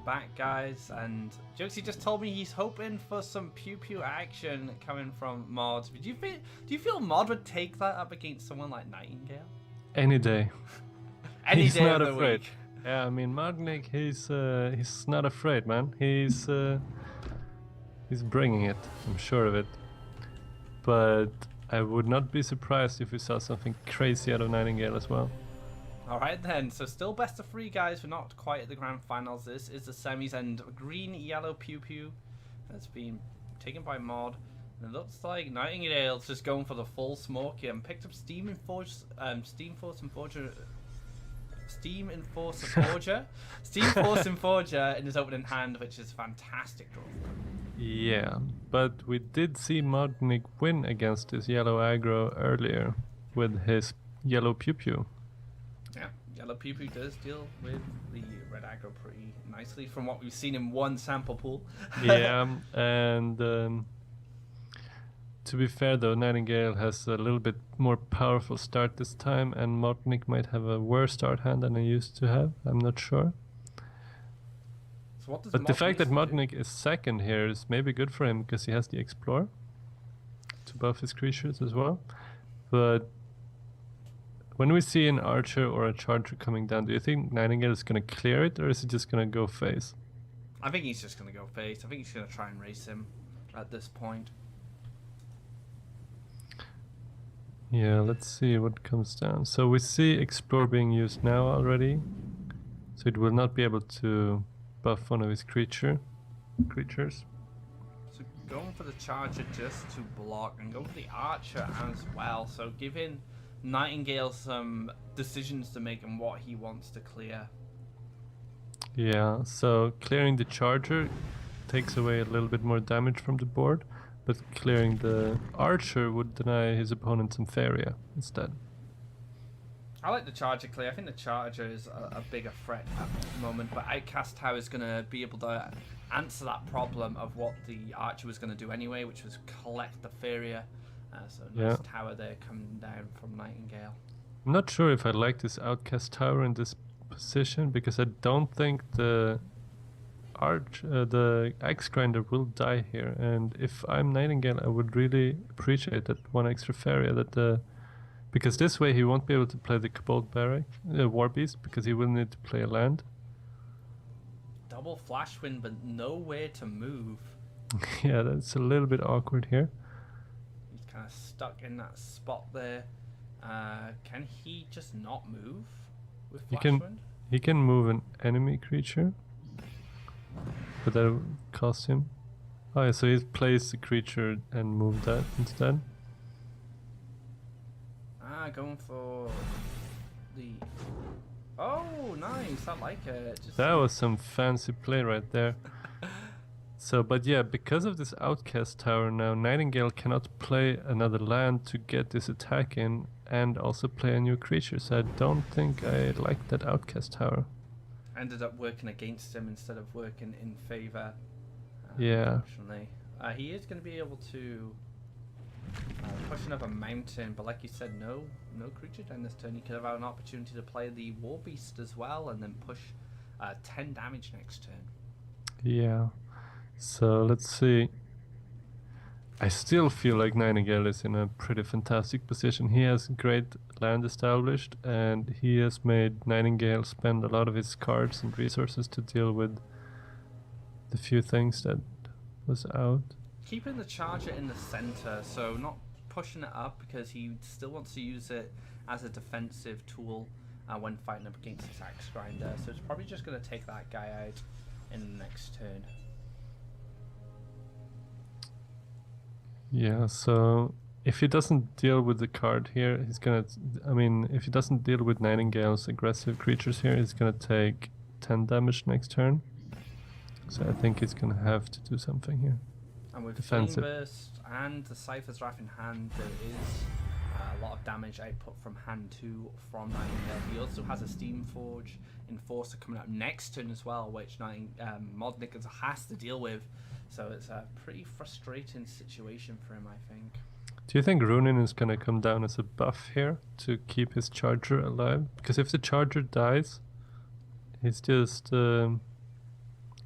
back, guys, and Jokesy just told me he's hoping for some pew-pew action coming from Mod. Do you feel Mod would take that up against someone like Nightingale? Any day. Any day not of the afraid. week. Yeah, I mean Modgnik, he's not afraid, man. He's bringing it. I'm sure of it. But I would not be surprised if we saw something crazy out of Nightingale as well. Alright then, so still best of 3, guys. We're not quite at the grand finals. This is the semis, and green, yellow, pew-pew has been taken by Mod. And it looks like Nightingale's just going for the full smoke here and picked up Steam Enforcer in his opening hand, which is fantastic draw. Yeah, but we did see Modgnik win against his yellow aggro earlier with his yellow pew-pew. Yeah, yellow pew-pew does deal with the red aggro pretty nicely from what we've seen in one sample pool. Yeah, and to be fair though, Nightingale has a little bit more powerful start this time, and Modgnik might have a worse start hand than he used to have. I'm not sure. So what does But the fact that Modgnik Modgnik is second here is maybe good for him because he has the Explore to buff his creatures as well. But when we see an Archer or a Charger coming down, do you think Nightingale is going to clear it, or is he just going to go face? I think he's just going to go face. I think he's going to try and race him at this point. Yeah, let's see what comes down. So we see Explore being used now already. So it will not be able to buff one of his creatures. So going for the Charger just to block, and going for the Archer as well. So giving Nightingale some decisions to make and what he wants to clear. Yeah, so clearing the Charger takes away a little bit more damage from the board, but clearing the Archer would deny his opponent some Faeria instead. I like the Charger clear. I think the Charger is a bigger threat at the moment, but Outcast Tower is going to be able to answer that problem of what the Archer was going to do anyway, which was collect the Faeria. So nice tower there coming down from Nightingale. I'm not sure if I like this Outcast Tower in this position, because I don't think the Axe Grinder will die here, and if I'm Nightingale I would really appreciate that one extra Faeria, because this way he won't be able to play the Kobold Barrack, War Beast, because he will need to play a land. Double Flash Wind, but nowhere to move. Yeah, that's a little bit awkward here. He's kind of stuck in that spot there. Can he just not move with Flash Wind? He can move an enemy creature, but that would cost him. Oh yeah, so he plays the creature and move that instead. Going for the... Oh, nice, I like it. That was some fancy play right there. So, but yeah, because of this Outcast Tower now, Nightingale cannot play another land to get this attack in and also play a new creature, so I don't think I like that Outcast Tower. Ended up working against him instead of working in favor. Yeah. Unfortunately. He is going to be able to push another mountain, but like you said, no creature down this turn. He could have had an opportunity to play the War Beast as well and then push 10 damage next turn. Yeah. So let's see. I still feel like Nightingale is in a pretty fantastic position. He has great land established, and he has made Nightingale spend a lot of his cards and resources to deal with the few things that was out. Keeping the Charger in the center, so not pushing it up, because he still wants to use it as a defensive tool when fighting up against his Axe Grinder. So it's probably just going to take that guy out in the next turn. Yeah, so if he doesn't deal with the card here, he's gonna... I mean, if he doesn't deal with Nightingale's aggressive creatures here, he's gonna take 10 damage next turn. So I think he's gonna have to do something here. And with Flame Burst and the Cypher's Wrath in hand, there is a lot of damage output from hand 2 from Nightingale. He also has a Steam Forge Enforcer coming up next turn as well, which Modgnik has to deal with. So it's a pretty frustrating situation for him, I think. Do you think Runin is going to come down as a buff here to keep his Charger alive? Because if the Charger dies, he's just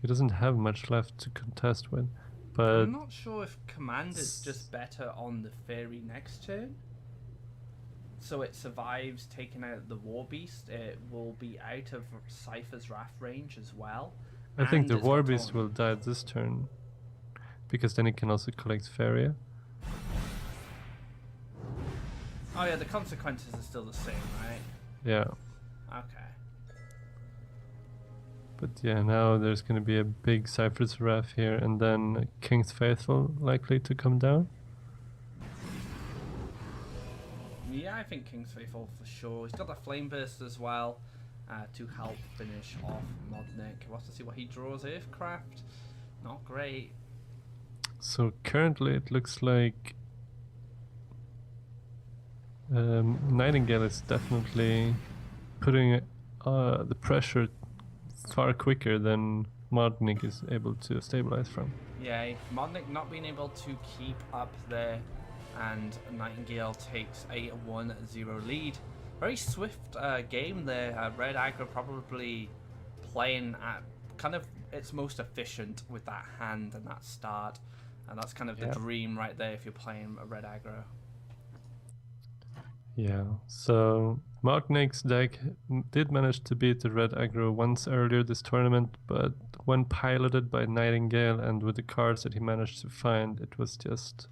He doesn't have much left to contest with, but I'm not sure if Command is just better on the Faeria next turn. So it survives taking out the War Beast. It will be out of Cypher's Wrath range as well. I think the it's War got Beast taunt. will die this turn, because then he can also collect Faeria. Oh yeah, the consequences are still the same, right? Yeah. Okay. But yeah, now there's going to be a big Cypher's Wrath here, and then King's Faithful likely to come down. Yeah, I think King's Faithful for sure. He's got the Flame Burst as well to help finish off Modgnik. We'll have to see what he draws. Earthcraft, not great. So currently it looks like Nightingale is definitely putting the pressure far quicker than Modgnik is able to stabilize from. Yeah, Modgnik not being able to keep up there, and Nightingale takes a 1-0 lead. Very swift game there. Red aggro probably playing at kind of its most efficient with that hand and that start, and that's kind of the dream right there if you're playing a red aggro. Yeah, so Modgnik's deck did manage to beat the red aggro once earlier this tournament, but when piloted by Nightingale and with the cards that he managed to find, it was just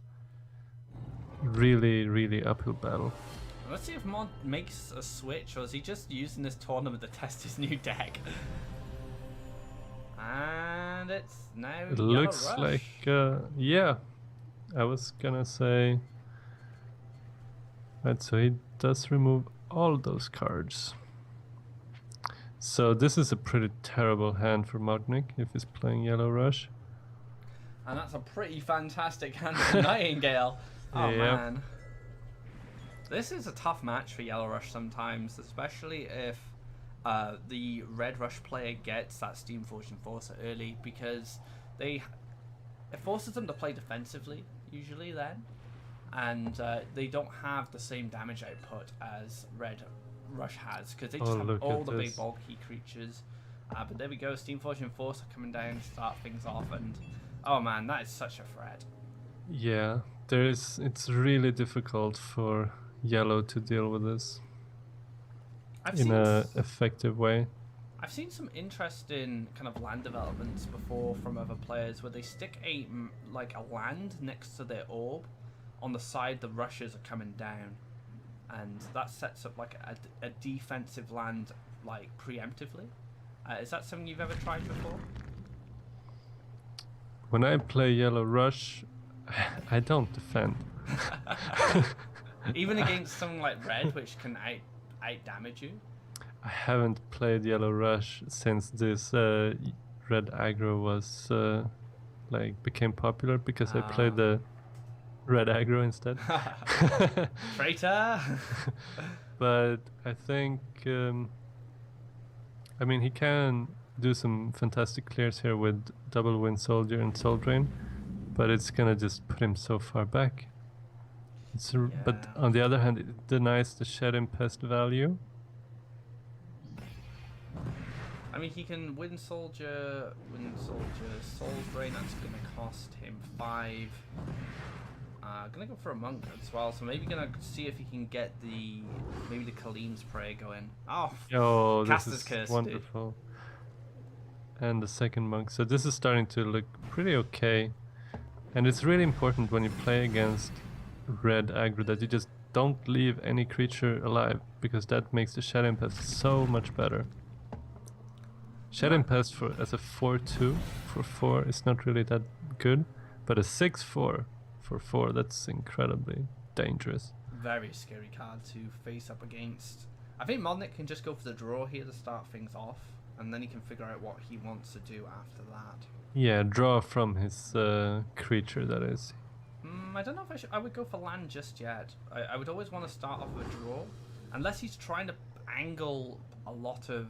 really, really uphill battle. Let's see if Mod makes a switch, or is he just using this tournament to test his new deck? And it's now It Yellow looks Rush. like, yeah, I was gonna say. Right, so he does remove all those cards. So this is a pretty terrible hand for Modgnik if he's playing Yellow Rush. And that's a pretty fantastic hand for Nightingale. Oh man. This is a tough match for Yellow Rush sometimes, especially if the Red Rush player gets that Steamforged Enforcer early, because it forces them to play defensively, usually then. And they don't have the same damage output as Red Rush has, because they just have all the big bulky creatures. But there we go, Steamforged Enforcer coming down to start things off, and oh man, that is such a threat. Yeah, it's really difficult for Yellow to deal with this in an effective way. I've seen some interesting kind of land developments before from other players where they stick a land next to their orb on the side the rushes are coming down, and that sets up like a defensive land like preemptively. Is that something you've ever tried before? When I play Yellow Rush, I don't defend. Even against something like Red, which can out damage you? I haven't played Yellow Rush since this red aggro was became popular, because I played the red aggro instead. Traitor! But I think I mean, he can do some fantastic clears here with double Wind Soldier and Soul Drain, but it's gonna just put him so far back. But on the other hand, it denies the Shed Impest value. I mean, he can Wind Soldier, Soul Drain, that's going to cost him 5. Gonna go for a Monk as well, so maybe gonna see if he can get maybe the Kaleem's Prayer going. Oh, this is Curse, wonderful. Dude. And the second Monk, so this is starting to look pretty okay. And it's really important when you play against red aggro that you just don't leave any creature alive, because that makes the Shed Impest so much better. Shed Impest as a 4/2 for 4 is not really that good, but a 6/4 for 4, that's incredibly dangerous. Very scary card to face up against. I think Modgnik can just go for the draw here to start things off, and then he can figure out what he wants to do after that. Yeah, draw from his creature, that is. I don't know if I would go for land just yet. I would always want to start off with a draw, unless he's trying to angle a lot of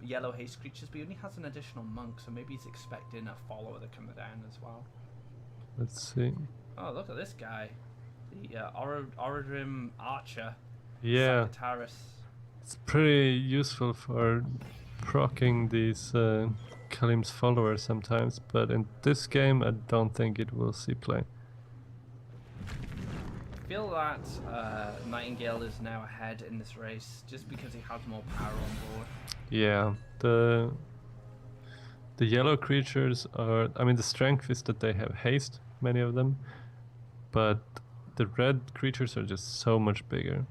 yellow haste creatures, but he only has an additional monk, so maybe he's expecting a follower to come down as well. Let's see. Oh, look at this guy, the Orodrim Archer. Yeah, Sagittarius. it's pretty useful for proccing these Kalim's follower sometimes, but in this game I don't think it will see play. I feel that Nightingale is now ahead in this race just because he has more power on board. Yeah, the yellow creatures are, I mean, the strength is that they have haste, many of them, but the red creatures are just so much bigger.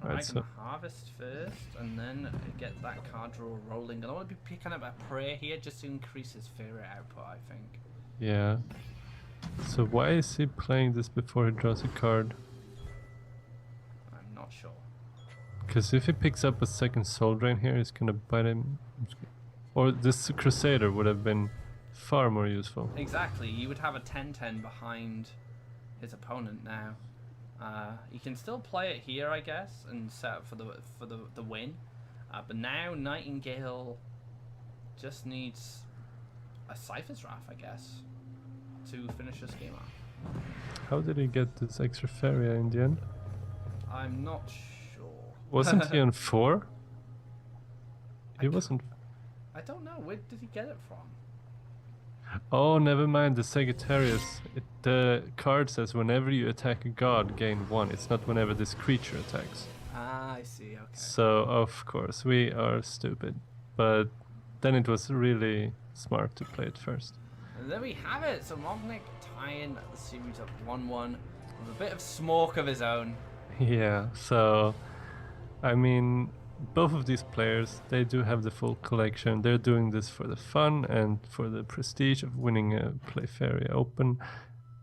Alright, so harvest first and then get that card draw rolling. And I want to be picking up a prayer here just to increase his Faeria output, I think. Yeah. So why is he playing this before he draws a card? I'm not sure. Because if he picks up a second Soul Drain here, he's gonna bite him. Or this Crusader would have been far more useful. Exactly, you would have a 10-10 behind his opponent now. He can still play it here, I guess, and set up for the win. But now Nightingale just needs a Cypher's Wrath, I guess, to finish this game off. How did he get this extra Faeria in the end? I'm not sure. Wasn't he on 4? He wasn't. I don't know. Where did he get it from? Oh, never mind. The Sagittarius. The card says whenever you attack a god, gain 1. It's not whenever this creature attacks. Ah, I see. Okay. So, of course, we are stupid. But then it was really smart to play it first. And there we have it. So Modgnik tying the series up 1-1 with a bit of smoke of his own. Yeah, so, I mean, both of these players, they do have the full collection. They're doing this for the fun and for the prestige of winning a PlayFaeria Open.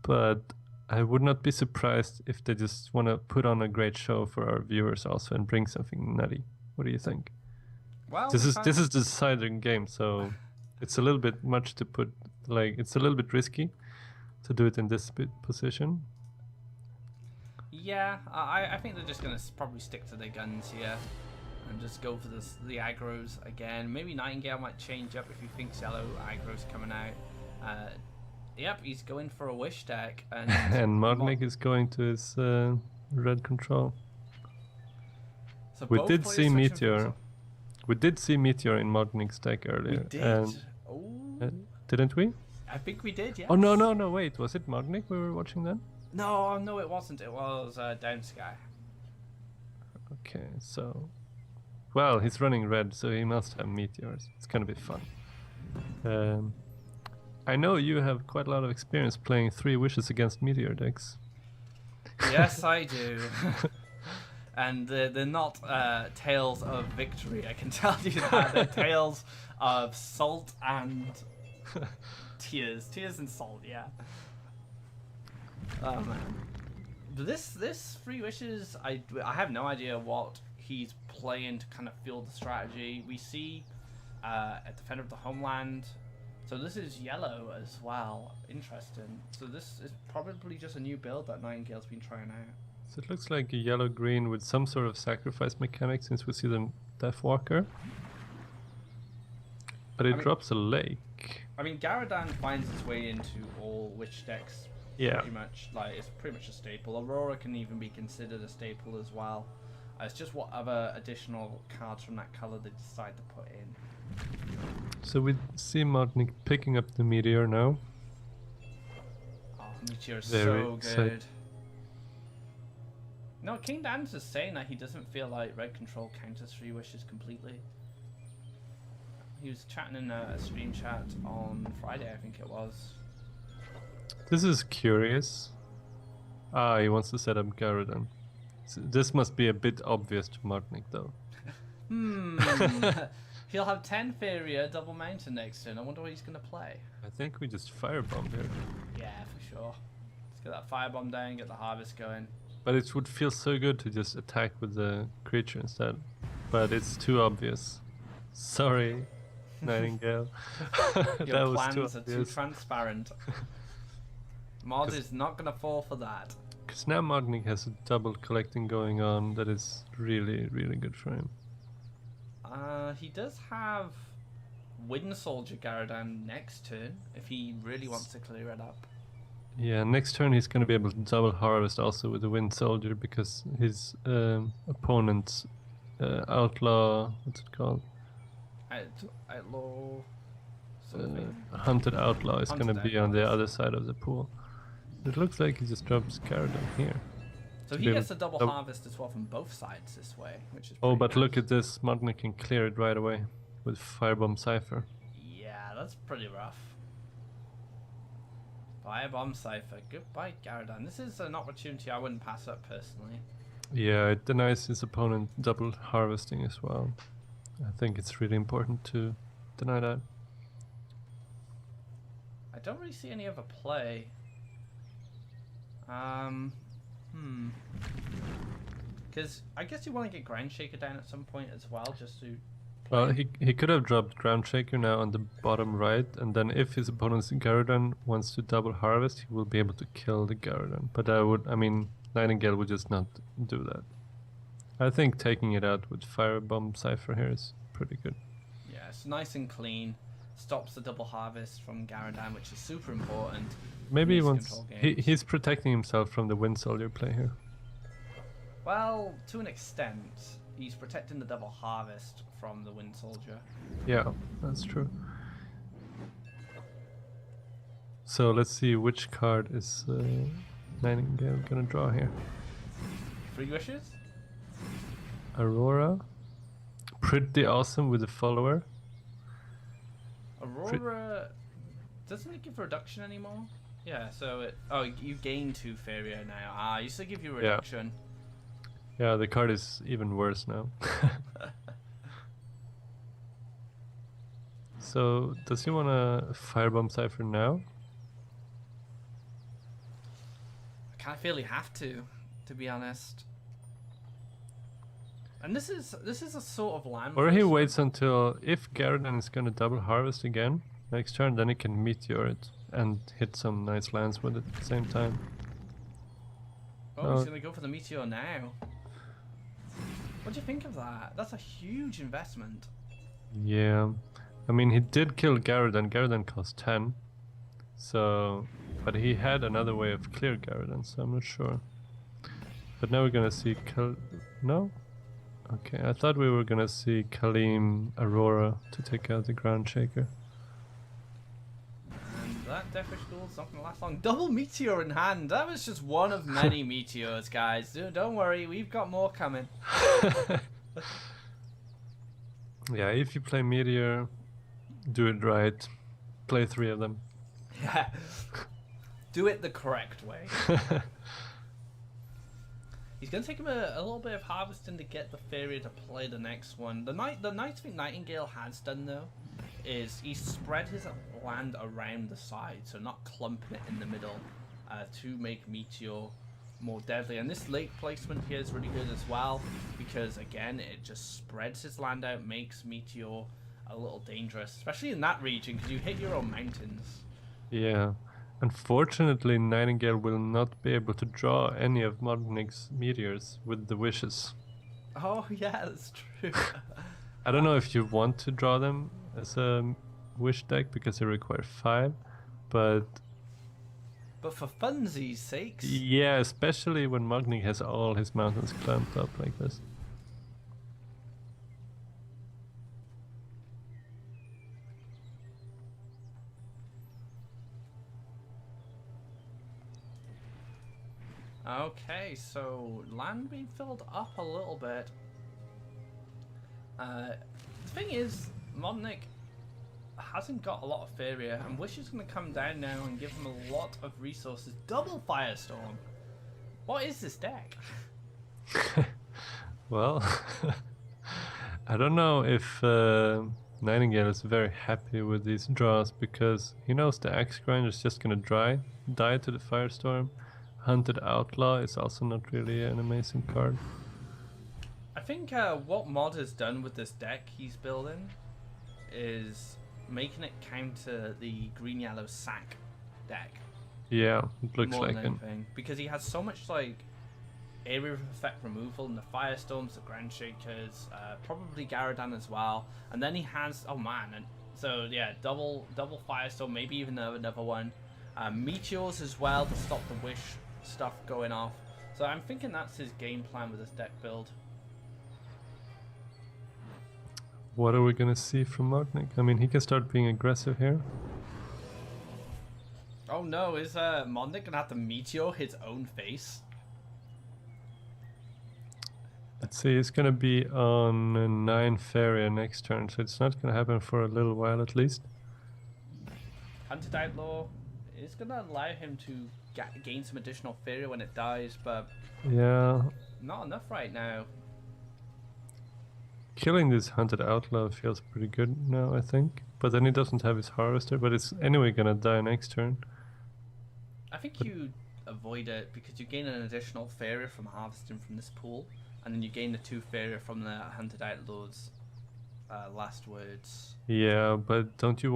But I would not be surprised if they just want to put on a great show for our viewers also and bring something nutty. What do you think? Well, this is the deciding game, so it's a little bit much to put. Like, it's a little bit risky to do it in this position. Yeah, I think they're just gonna probably stick to their guns here and just go for the aggros again. Maybe Nightingale might change up if he thinks yellow aggro's coming out. Yep, he's going for a wish deck, and and Modgnik is going to his red control. So we did see Meteor. We did see Meteor in Modgnik's deck earlier. We did. And, didn't we? I think we did. Yes. Oh no! Wait, was it Modgnik we were watching then? No, it wasn't. It was Down Sky. Okay, so, well, he's running red, so he must have meteors. It's gonna be fun. I know you have quite a lot of experience playing 3 wishes against meteor decks. Yes, I do. And they're not tales of victory, I can tell you that. They're tales of salt and tears. Tears and salt, yeah. Oh man. But this 3 wishes, I have no idea what he's playing to kind of fuel the strategy. We see a Defender of the Homeland. So this is yellow as well. Interesting. So this is probably just a new build that Nightingale's been trying out. So it looks like a yellow-green with some sort of sacrifice mechanic since we see the Deathwalker. But it drops a lake. I mean, Garadan finds its way into all witch decks. Yeah. Pretty much. Like, it's pretty much a staple. Aurora can even be considered a staple as well. It's just what other additional cards from that color they decide to put in. So we see Modgnik picking up the Meteor now. Oh, Meteor's Very so good. No, King Dan's is saying that he doesn't feel like red control counters 3 wishes completely. He was chatting in a stream chat on Friday, I think it was. This is curious. Ah, he wants to set up Garadan. So this must be a bit obvious to Modgnik though. He'll have 10 Faeria, double mountain next turn. I wonder what he's going to play. I think we just firebomb here. Yeah, for sure. Let's get that firebomb down, get the harvest going. But it would feel so good to just attack with the creature instead. But it's too obvious. Sorry, Nightingale. Your plans are too transparent. Mod is not going to fall for that. Because now Modgnik has a double collecting going on that is really, really good for him. He does have Wind Soldier Garadan next turn if he really wants to clear it up. Yeah, next turn he's going to be able to double harvest also with the Wind Soldier because his opponent's Outlaw, what's it called? Outlaw something. Hunted Outlaw is Hunted gonna be on the Outlaws. other side of the pool. It looks like he just drops Caradon here. So to he be gets a able- double harvest as well from both sides this way, which is Oh, pretty but nice. look at this. Modgnik can clear it right away with Firebomb Cypher. Yeah, that's pretty rough. Firebomb Cypher. Goodbye, Garadon. This is an opportunity I wouldn't pass up personally. Yeah, it denies his opponent double harvesting as well. I think it's really important to deny that. I don't really see any other play. Because I guess you want to get Ground Shaker down at some point as well, just to play. Well, he could have dropped Ground Shaker now on the bottom right, and then if his opponent's Garadon wants to double harvest, he will be able to kill the Garadon. But I mean, Nightingale would just not do that. I think taking it out with Firebomb Cypher here is pretty good. Yeah, it's nice and clean. Stops the double harvest from Garadon, which is super important. Maybe he Needs to wants. control games. He's protecting himself from the Wind Soldier play here. Well, to an extent, he's protecting the double harvest from the Wind Soldier. Yeah, that's true. So let's see which card is Nightingale gonna draw here. 3 wishes? Aurora, pretty awesome with the follower. Aurora, doesn't it give reduction anymore? Yeah, so it. Oh, you gain 2 Faeria now. Ah, it used to give you reduction. Yeah, the card is even worse now. So does he want to Firebomb Cypher now? I kind of feel you have to be honest. And this is a sort of land. Or he placement. waits until if Garadon is gonna double harvest again next turn, then he can meteor it and hit some nice lands with it at the same time. Oh, he's gonna go for the meteor now. What do you think of that? That's a huge investment. Yeah, I mean he did kill Garadon. Garadon cost 10, so but he had another way of clear Garadon, so I'm not sure. But now we're gonna see no. Okay, I thought we were gonna see Kaleem Aurora to take out the Ground Shaker. And that Deathwish Duel's not gonna last long. Double meteor in hand. That was just one of many meteors, guys. Don't worry, we've got more coming. Yeah, if you play Meteor, do it right. Play 3 of them. Yeah. Do it the correct way. He's going to take him a little bit of harvesting to get the Faeria to play the next one. The nice thing Nightingale has done, though, is he spread his land around the side, so not clumping it in the middle to make Meteor more deadly. And this late placement here is really good as well, because, again, it just spreads his land out, makes Meteor a little dangerous, especially in that region, because you hit your own mountains. Yeah. Unfortunately, Nightingale will not be able to draw any of Modgnik's meteors with the wishes. Oh, yeah, that's true. I don't know if you want to draw them as a wish deck because they require 5, but But for funsies' sakes. yeah, especially when Modgnik has all his mountains clamped up like this. Okay, so land being filled up a little bit. The thing is, Modgnik hasn't got a lot of Faeria, and Wish is going to come down now and give him a lot of resources. Double Firestorm! What is this deck? Well, I don't know if Nightingale is very happy with these draws because he knows the Axe Grinder is just gonna die to the Firestorm. Hunted Outlaw is also not really an amazing card. I think what Mod has done with this deck he's building is making it counter the green-yellow sack deck. Yeah, it looks more like than it. anything, because he has so much like area of effect removal and the Firestorms, the Ground Shakers, probably Garadon as well, and then he has and so yeah, double Firestorm, maybe even another one, Meteors as well to stop the Wish stuff going off. So I'm thinking that's his game plan with this deck build. What are we gonna see from Modgnik? I mean, he can start being aggressive here. Oh no, is Modgnik gonna have to meteor his own face? Let's see, it's gonna be on 9 Faeria next turn, so it's not gonna happen for a little while at least. Hunted Outlaw is gonna allow him to gain some additional Faeria when it dies, but yeah, not enough right now. Killing this Hunted Outlaw feels pretty good now, I think. But then he doesn't have his Harvester, but it's anyway gonna die next turn. I think you avoid it because you gain an additional Faeria from harvesting from this pool, and then you gain the 2 Faeria from the Hunted Outlaw's last words. Yeah, but don't you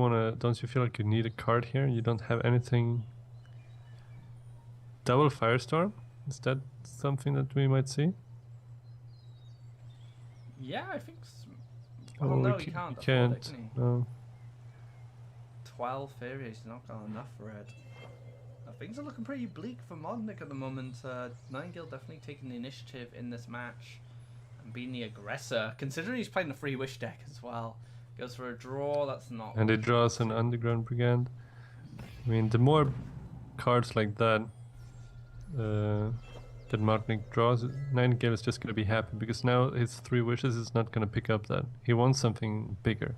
feel like you need a card here? You don't have anything. Double Firestorm? Is that something that we might see? Yeah, I think so. Oh no, he can't. He can't. Can he? No. 12 Faeria is not got enough for it. Things are looking pretty bleak for Modgnik at the moment. Nightingale definitely taking the initiative in this match and being the aggressor, considering he's playing the Free Wish deck as well. Goes for a draw, that's not... And he draws an Underground Brigand. I mean, the more cards like that that Modgnik draws, Nightingale is just going to be happy, because now his 3 wishes is not going to pick up that. He wants something bigger.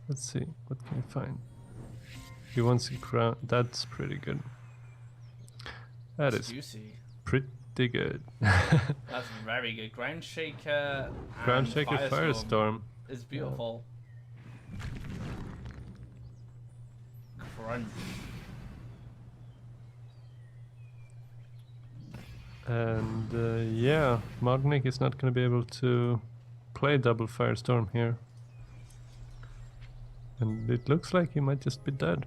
Let's see, what can he find? He wants a crown. That's pretty good. That is juicy. Pretty good. That's very good. Ground Shaker and Ground Shaker Firestorm is beautiful. Crunch. And yeah, Modgnik is not going to be able to play double Firestorm here. And it looks like he might just be dead.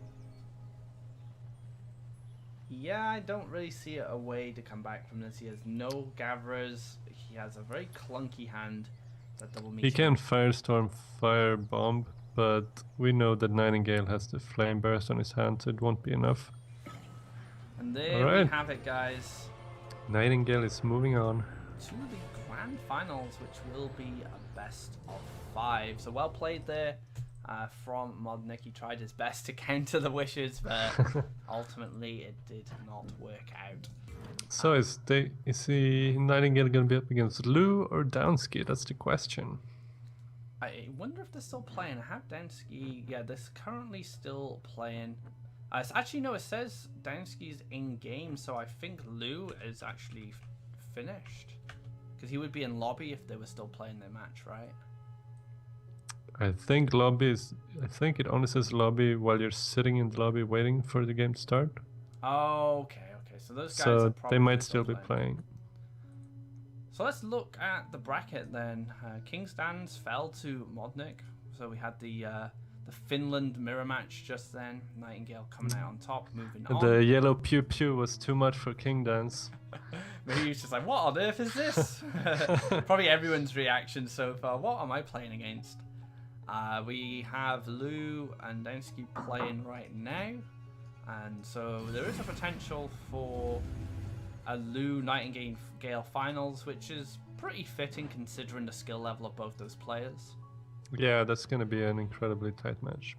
Yeah, I don't really see a way to come back from this. He has no gatherers. He has a very clunky hand. That double He can Firestorm, Firebomb, but we know that Nightingale has the Flame Burst on his hand, so it won't be enough. And there we have it, guys. Nightingale is moving on to the grand finals, which will be a best of 5. So well played there. From Modgnik. He tried his best to counter the wishes, but ultimately it did not work out. So is he Nightingale going to be up against Luuu or Downsky? That's the question. I wonder if they're still playing. I have Downsky. Yeah, they're currently still playing. Actually, no, it says Downsky's in game, so I think Luuu is actually finished, because he would be in lobby if they were still playing their match, right? I think it only says lobby while you're sitting in the lobby waiting for the game to start. Oh, okay. So those guys so are probably they might still be playing. So let's look at the bracket then. King's Dance fell to Modgnik. So we had the Finland mirror match just then. Nightingale coming out on top, moving on. The yellow pew pew was too much for King Dance. Maybe he's just like, what on earth is this? Probably everyone's reaction so far. What am I playing against? We have Luuu and Downsky playing right now, and so there is a potential for a Luuu Nightingale finals, which is pretty fitting considering the skill level of both those players. Yeah, that's going to be an incredibly tight match.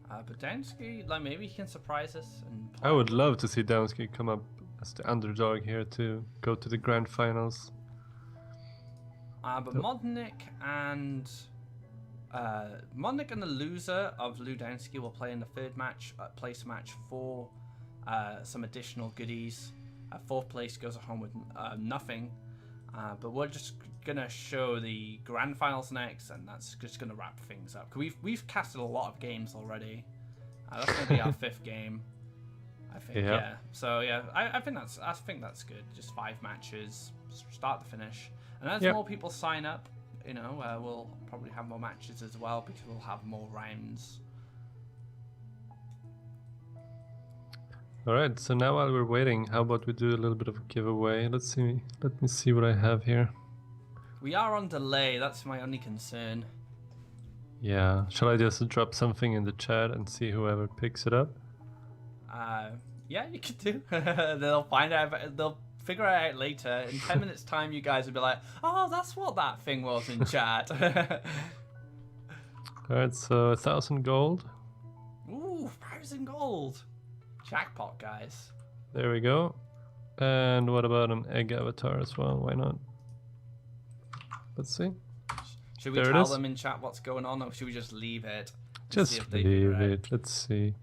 But Downsky, like, maybe he can surprise us. And I would love to see Downsky come up as the underdog here to go to the grand finals. But Modgnik and the loser of Luuu Downsky will play in the third match, place match for some additional goodies. Fourth place goes home with nothing. But we're just gonna show the grand finals next, and that's just gonna wrap things up. We've casted a lot of games already. That's gonna be our 5th game, I think. Yeah. So yeah, I think that's good. Just 5 matches, start to finish, and as more people sign up, we'll probably have more matches as well, because we'll have more rounds. Alright, so now while we're waiting, how about we do a little bit of a giveaway? Let me see what I have here. We are on delay, that's my only concern. Yeah, shall I just drop something in the chat and see whoever picks it up? Yeah, you could do. They'll find out. They'll figure it out later. In 10 minutes' time, you guys will be like, oh, that's what that thing was in chat. Alright, so 1,000 gold. Ooh, 1,000 gold. Jackpot, guys. There we go. And what about an egg avatar as well? Why not? Let's see. Should we tell them in chat what's going on, or should we just leave it? Just leave it. Let's see.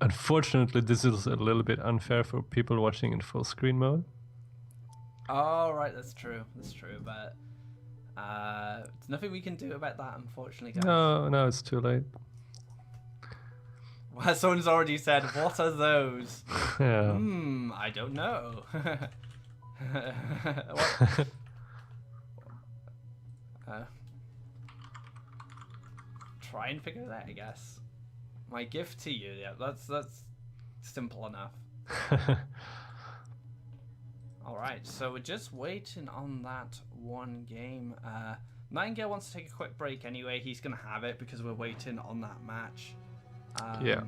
Unfortunately, this is a little bit unfair for people watching in full screen mode. Oh, right, that's true. That's true, but there's nothing we can do about that, unfortunately, guys. No, it's too late. Well, someone's already said, what are those? Yeah. I don't know. Try and figure it out, I guess. My gift to you, yeah, that's simple enough. Alright, so we're just waiting on that one game. Nightingale wants to take a quick break anyway. He's going to have it because we're waiting on that match. Yeah.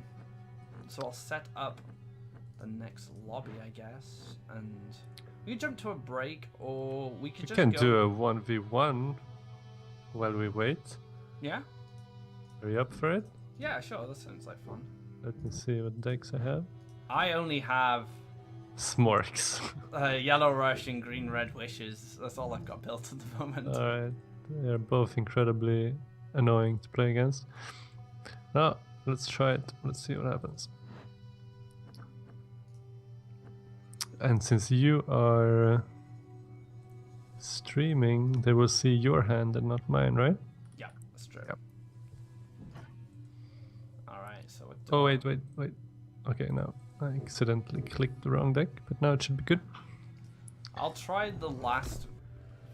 So I'll set up the next lobby, I guess, and we can jump to a break, or we could just do a 1v1 while we wait. Yeah? Are you up for it? Yeah, sure, that sounds like fun. Let me see what decks I have. I only have Smorks. Yellow Rush and Green Red Wishes. That's all I've got built at the moment. Alright, they're both incredibly annoying to play against. Now, let's try it. Let's see what happens. And since you are streaming, they will see your hand and not mine, right? Yeah, that's true. Yep. Alright, so what Oh, wait. Okay, no. I accidentally clicked the wrong deck, but now it should be good. I'll try the last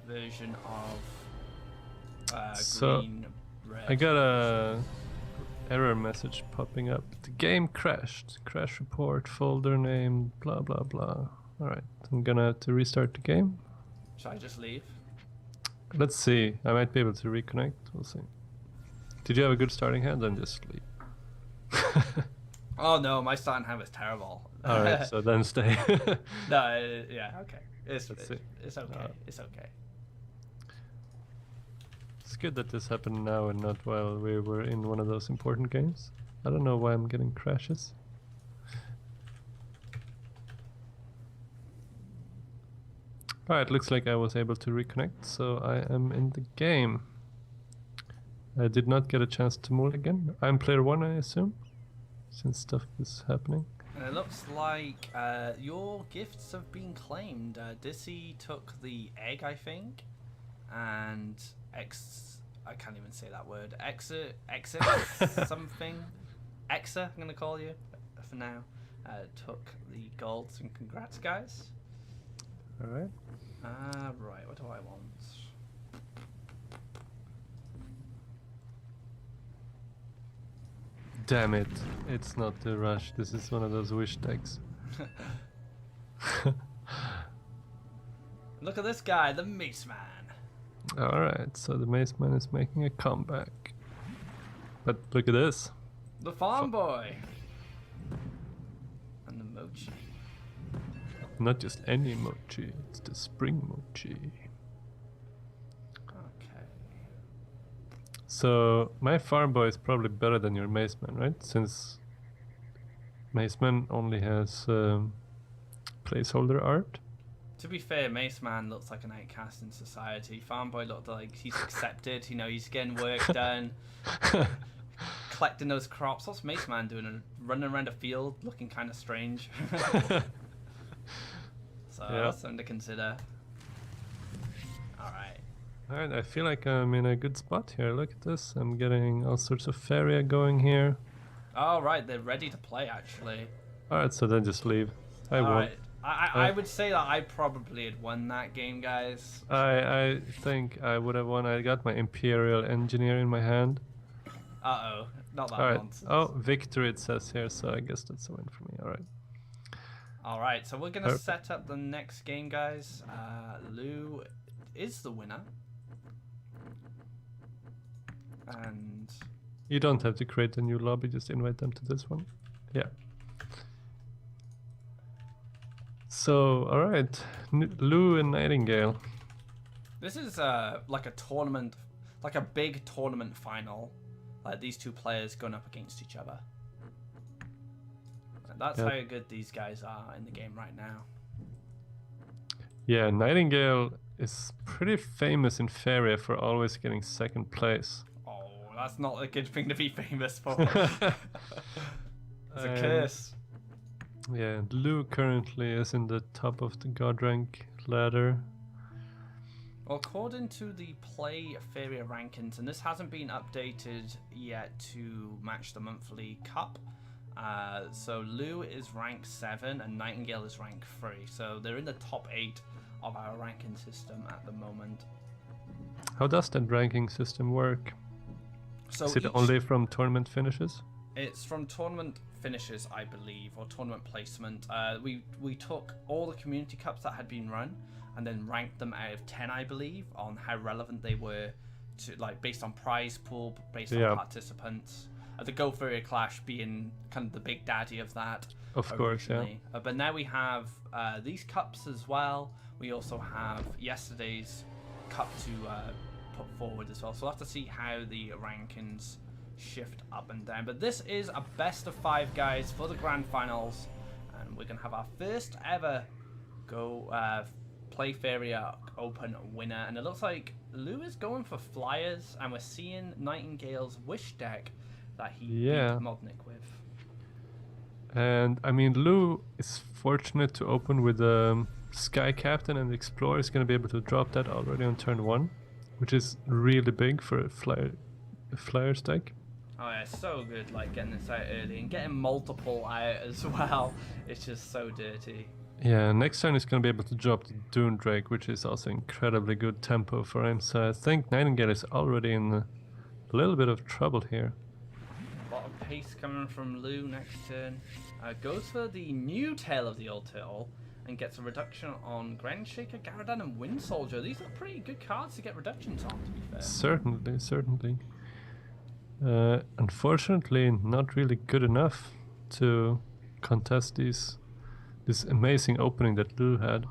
version of So, Green Red. I got a error message popping up. The game crashed. Crash report, folder name, blah blah blah. Alright, I'm gonna have to restart the game. Should I just leave? Let's see. I might be able to reconnect. We'll see. Did you have a good starting hand? Then just leave. Oh no, my starting hand was terrible. Alright, so then stay. No, yeah, okay. It's okay. It's okay. It's good that this happened now and not while we were in one of those important games. I don't know why I'm getting crashes. Alright, looks like I was able to reconnect, so I am in the game. I did not get a chance to mulligan. I'm player 1, I assume, since stuff is happening. And it looks like your gifts have been claimed. Dissy took the egg, I think, and I can't even say that word. Exit something. Exa, I'm gonna call you for now. Took the golds, and congrats, guys. All right. Right. What do I want? Damn it! It's not the rush. This is one of those wish decks. Look at this guy, the Mace Man. Alright, so the Mace Man is making a comeback. But look at this. The Farm Boy. And the Mochi. Not just any mochi, it's the spring mochi. Okay. So my Farm Boy is probably better than your Mace Man, right? Since Mace Man only has placeholder art. To be fair, Mace Man looks like an outcast in society. Farm Boy looked like he's accepted. You know, he's getting work done, collecting those crops. What's Mace Man doing? Running around a field, looking kind of strange. So yeah. that's something to consider. All right. All right, I feel like I'm in a good spot here. Look at this. I'm getting all sorts of Faeria going here. Oh right, they're ready to play actually. All right, so then just leave. I won. Right. I would say that I probably had won that game, guys. I think I would have won. I got my Imperial Engineer in my hand. Uh-oh. Not that All right. nonsense. Oh, victory it says here, so I guess that's a win for me. All right. All right, so we're going to set up the next game, guys. Lou is the winner. And you don't have to create a new lobby, just invite them to this one. Yeah. So, alright. Lou and Nightingale. This is like a tournament, like a big tournament final. Like these two players going up against each other. That's how good these guys are in the game right now. Yeah, Nightingale is pretty famous in Faeria for always getting second place. Oh, that's not a good thing to be famous for. It's a curse. Yeah, Lou currently is in the top of the God rank ladder. Well, according to the PlayFaeria rankings, and this hasn't been updated yet to match the monthly cup, so Lou is rank 7 and Nightingale is rank 3. So they're in the top 8 of our ranking system at the moment. How does that ranking system work? So is it only from tournament finishes? It's from tournament finishes, I believe, or tournament placement. We took all the community cups that had been run and then ranked them out of 10, I believe, on how relevant they were to, like, based on prize pool, based on participants. The PlayFaeria Clash being kind of the big daddy of that. Of course, yeah. But now we have these cups as well. We also have yesterday's cup to put forward as well. So we'll have to see how the rankings shift up and down. But this is a best of 5, guys, for the grand finals. And we're going to have our first ever PlayFaeria Open winner. And it looks like Lou is going for flyers. And we're seeing Nightingale's Wish deck that he beat Modgnik with. And I mean, Lou is fortunate to open with Sky Captain, and the Explorer is going to be able to drop that already on turn 1, which is really big for a Flyers deck. Oh yeah, so good, like getting this out early and getting multiple out as well. It's just so dirty. Yeah, next turn he's going to be able to drop the Dune Drake, which is also incredibly good tempo for him. So I think Nightingale is already in a little bit of trouble here. A lot of pace coming from Lou next turn. Goes for the new Tail of the Old Turtle and gets a reduction on Grandshaker, Garadan, and Wind Soldier. These are pretty good cards to get reductions on, to be fair. Certainly. Unfortunately, not really good enough to contest this amazing opening that Lou had.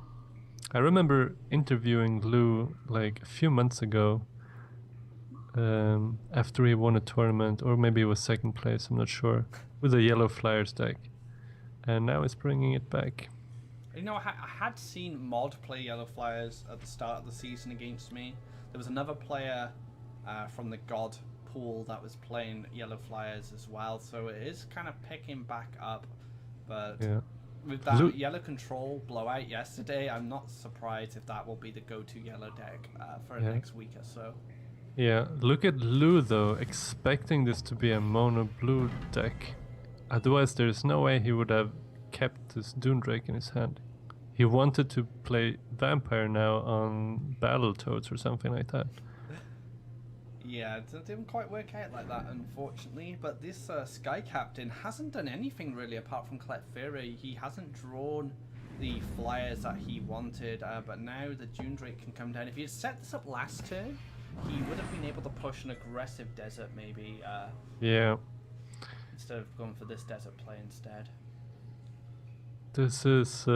I remember interviewing Lou like a few months ago after he won a tournament, or maybe it was second place, I'm not sure, with a yellow Flyers deck. And now he's bringing it back. You know, I had seen Mod play yellow Flyers at the start of the season against me. There was another player from the God pool that was playing yellow Flyers as well, so it is kind of picking back up. But with that yellow control blowout yesterday, I'm not surprised if that will be the go-to yellow deck for the next week or so. Yeah, look at Lou though, expecting this to be a mono blue deck. Otherwise there's no way he would have kept this Dune Drake in his hand. He wanted to play Vampire now on Battletoads or something like that. Yeah, it didn't quite work out like that, unfortunately. But this Sky Captain hasn't done anything really apart from PlayFaeria. He hasn't drawn the flyers that he wanted, but now the Dune Drake can come down. If he had set this up last turn, he would have been able to push an aggressive desert maybe. Instead of going for this desert play instead. This is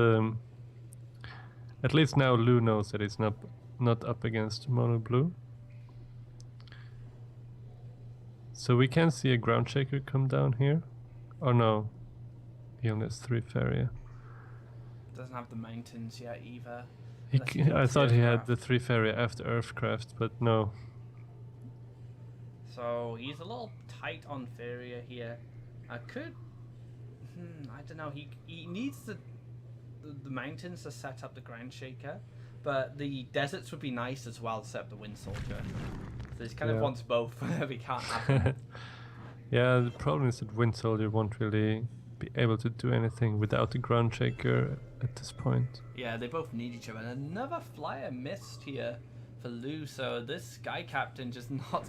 at least now Lou knows that he's not up against mono blue. So we can see a Groundshaker come down here. Oh no, he only has 3 Faeria. Doesn't have the mountains yet either. I thought he had the 3 Faeria after Earthcraft, but no. So he's a little tight on Faeria here. I don't know. He needs the mountains to set up the Groundshaker, but the deserts would be nice as well to set up the Wind Soldier. So he kind of wants both. We can't have them. Yeah, the problem is that Wind Soldier won't really be able to do anything without the Groundshaker at this point. Yeah, they both need each other. And another flyer missed here for Lou, so this Sky Captain just not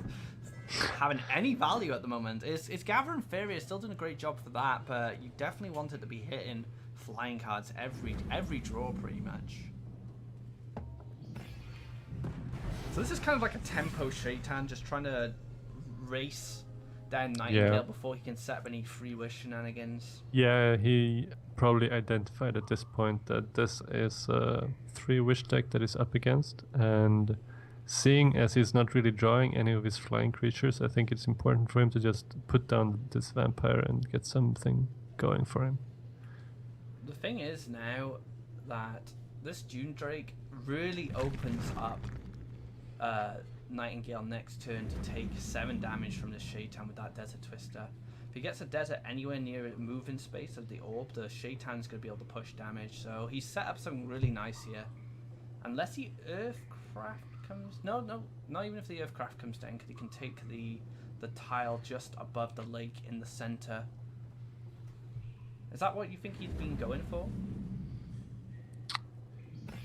having any value at the moment. It's Gathering Faeria still doing a great job for that, but you definitely want it to be hitting flying cards every draw pretty much. So this is kind of like a tempo Shaitan, just trying to race then Nightingale before he can set up any free wish shenanigans. Yeah, he probably identified at this point that this is a 3-wish deck that is up against, and seeing as he's not really drawing any of his flying creatures, I think it's important for him to just put down this vampire and get something going for him. The thing is now that this Dune Drake really opens up Nightingale next turn to take 7 damage from this Shaitan with that Desert Twister. If he gets a desert anywhere near a moving space of the orb, the Shaitan's going to be able to push damage. So he's set up something really nice here. Unless the Earthcraft comes... No, not even if the Earthcraft comes down, because he can take the tile just above the lake in the center. Is that what you think he's been going for?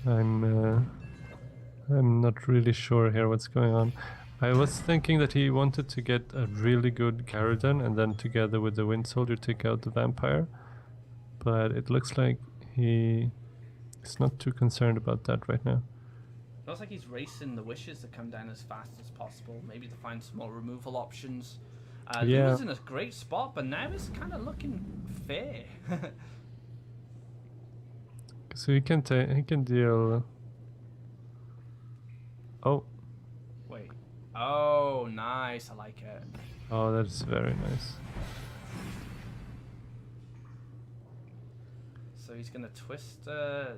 I'm not really sure here what's going on. I was thinking that he wanted to get a really good Garridan and then together with the Wind Soldier take out the vampire. But it looks like he is not too concerned about that right now. Looks like he's racing the wishes to come down as fast as possible. Maybe to find some more removal options. Yeah. Luu's in a great spot, but now it's kind of looking fair. So he can deal... Oh. Wait. Oh, nice. I like it. Oh, that's very nice. So he's going to twist the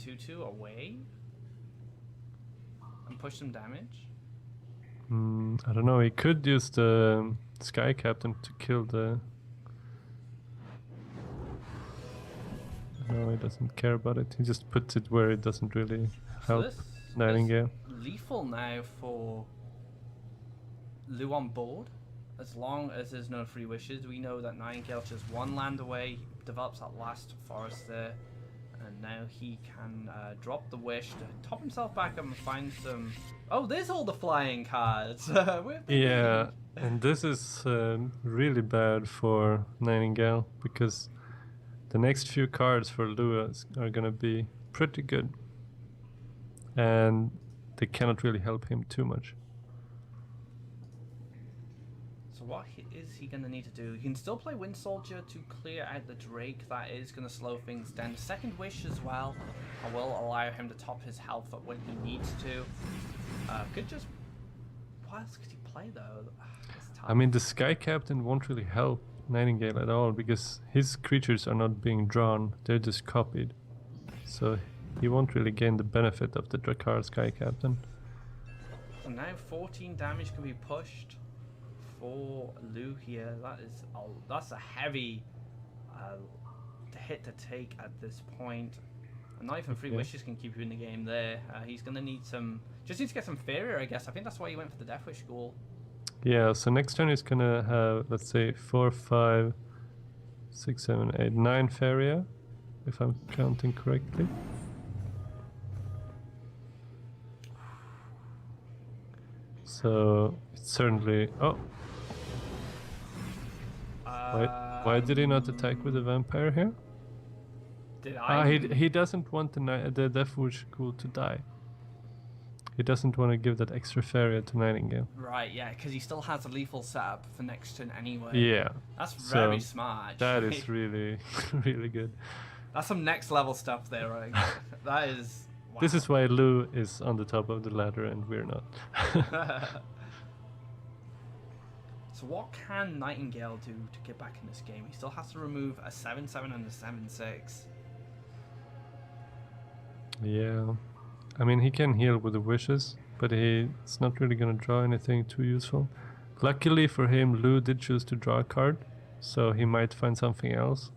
2/2 away and push some damage. I don't know, he could use the Sky Captain to kill the... No, he doesn't care about it. He just puts it where it doesn't really help Nightingale. Lethal now for Luuu on board. As long as there's no free wishes, we know that Nightingale's just 1 land away, develops that last forest there, and now he can drop the wish to top himself back up and find some... Oh, there's all the flying cards! Yeah, and this is really bad for Nightingale, because the next few cards for Luuu are gonna be pretty good. And they cannot really help him too much. So what is he going to need to do? He can still play Wind Soldier to clear out the Drake. That is going to slow things down. Second Wish as well will allow him to top his health up when he needs to. Could just... What else could he play though? I mean, the Sky Captain won't really help Nightingale at all, because his creatures are not being drawn, they're just copied. So he won't really gain the benefit of the Drakkar Sky Captain. So now 14 damage can be pushed for Luuu here. That's a heavy hit to take at this point. And not even free wishes can keep you in the game there. He's going to need some... Just needs to get some Faeria, I guess. I think that's why he went for the Death Wish Ghoul. Yeah, so next turn he's gonna have, let's say, 4, 5, 6, 7, 8, 9 Faeria, if I'm counting correctly. So it's certainly... Oh! Why did he not attack with the vampire here? Did I? He doesn't want the Death Wish Ghoul to die. He doesn't want to give that extra Faeria to Nightingale. Right, yeah, because he still has a lethal setup for next turn anyway. Yeah. That's very smart. That is really, really good. That's some next level stuff there, right? That is... Wow. This is why Luuu is on the top of the ladder and we're not. So what can Nightingale do to get back in this game? He still has to remove a 7/7 and a 7/6. Yeah. I mean, he can heal with the wishes, but it's not really going to draw anything too useful. Luckily for him, Luuu did choose to draw a card, so he might find something else.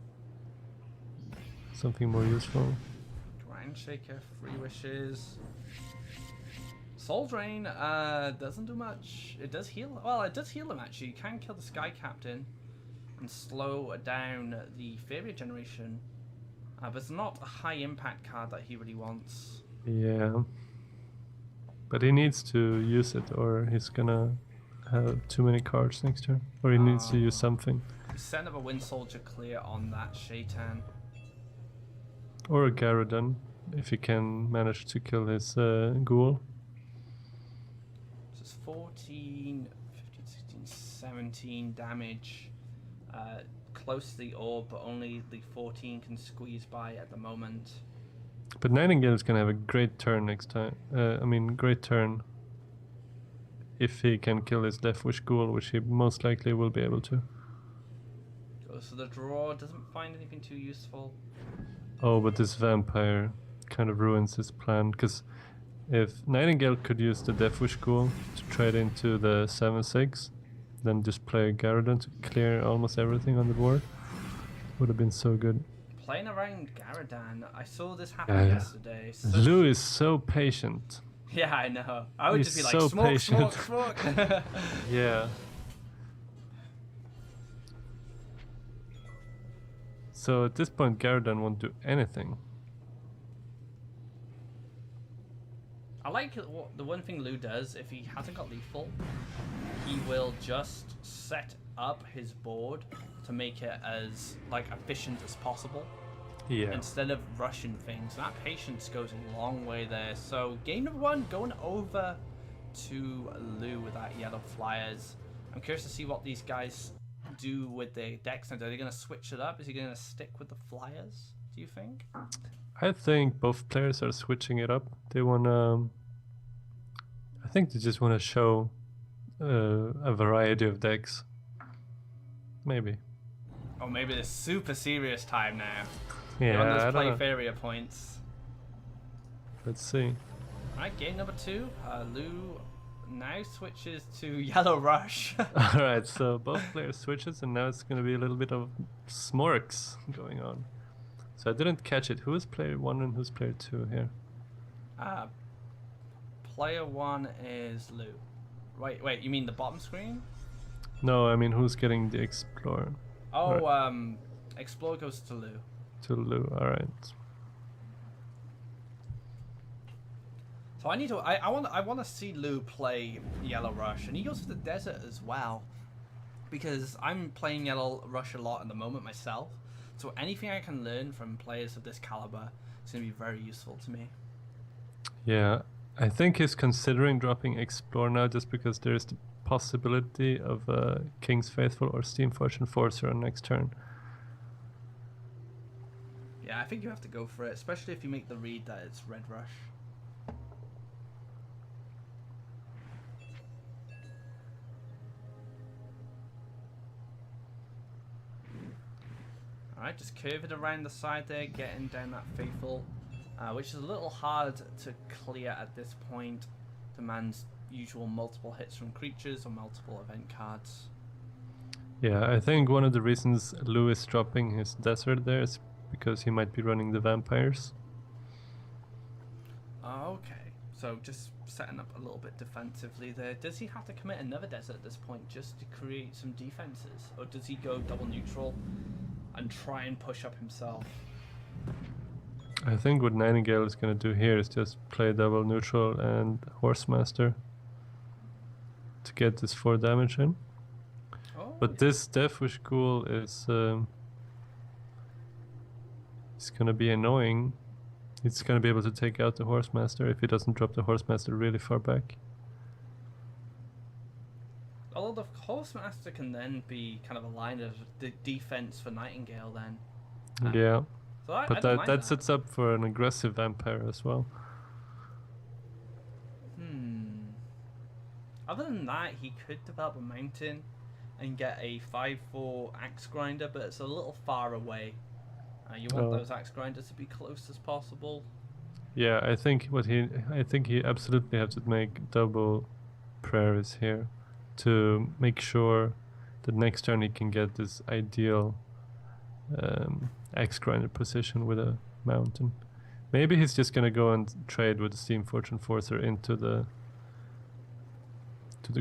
Something more useful. Grind Shaker, free wishes. Soul Drain doesn't do much. It does heal. Well, it does heal him actually. You can kill the Sky Captain and slow down the Faeria generation. But it's not a high impact card that he really wants. Yeah. But he needs to use it or he's gonna have too many cards next turn. Or he needs to use something. Send up a Wind Soldier clear on that Shaitan. Or a Garridan, if he can manage to kill his ghoul. So it's 14, 17 damage close to the orb, but only the 14 can squeeze by at the moment. But Nightingale is gonna have a great turn next time. I mean, great turn if he can kill his Deathwish Ghoul, which he most likely will be able to. Oh, so the draw doesn't find anything too useful. Oh, but this vampire kind of ruins his plan, because if Nightingale could use the Deathwish Ghoul to trade into the 7/6, then just play Garrodon to clear almost everything on the board, would have been so good. Playing around Garrodon, I saw this happen yesterday. Luuu is so patient. Yeah, I know. I would just be like, so smoke, patient. smoke, smoke. Yeah. So at this point, Garrodon won't do anything. I like the one thing Luuu does, if he hasn't got lethal, he will just set up his board to make it as efficient as possible. Yeah. Instead of rushing things. That patience goes a long way there. So game number 1 going over to Luuu with that yellow flyers. I'm curious to see what these guys do with their decks. Are they going to switch it up? Is he going to stick with the flyers, do you think? I think both players are switching it up. They wanna... I think they just want to show a variety of decks. Maybe. Or maybe it's super serious time now. Yeah, on I those don't know. PlayFaeria points. Let's see. Alright, game number 2. Luuu now switches to Yellow Rush. Alright, so both players switches, and now it's going to be a little bit of smorks going on. So I didn't catch it. Who is player 1 and who's player 2 here? Player 1 is Luuu. Wait, you mean the bottom screen? No, I mean who's getting the Explorer? Oh, Right. Explore goes to Luuu. To Luuu, alright. So I want to see Luuu play Yellow Rush, and he goes for the desert as well, because I'm playing Yellow Rush a lot at the moment myself. So anything I can learn from players of this caliber is going to be very useful to me. Yeah, I think he's considering dropping Explore now just because there's the possibility of King's Faithful or Steam Fortune Forcer on next turn. Yeah, I think you have to go for it, especially if you make the read that it's Red Rush. Alright, just curve it around the side there, getting down that Faithful, which is a little hard to clear at this point. Demands usual multiple hits from creatures or multiple event cards. Yeah, I think one of the reasons Luuu is dropping his desert there is because he might be running the vampires. Okay, so just setting up a little bit defensively there. Does he have to commit another desert at this point just to create some defenses? Or does he go double neutral and try and push up himself? I think what Nightingale is going to do here is just play double neutral and Horsemaster to get this 4 damage in. Oh, But this Deathwish Ghoul is it's going to be annoying. It's going to be able to take out the Horsemaster if he doesn't drop the Horsemaster really far back. although the Horsemaster can then be kind of a line of the defense for Nightingale then. Yeah, So I but don't that mind sets up for an aggressive vampire as well. Other than that, he could develop a mountain and get a 5/4 axe grinder, but it's a little far away. You want those axe grinders to be close as possible. Yeah, I think he absolutely has to make double prairies here to make sure that next turn he can get this ideal axe grinder position with a mountain. Maybe he's just gonna go and trade with the Steam Fortune Forcer into the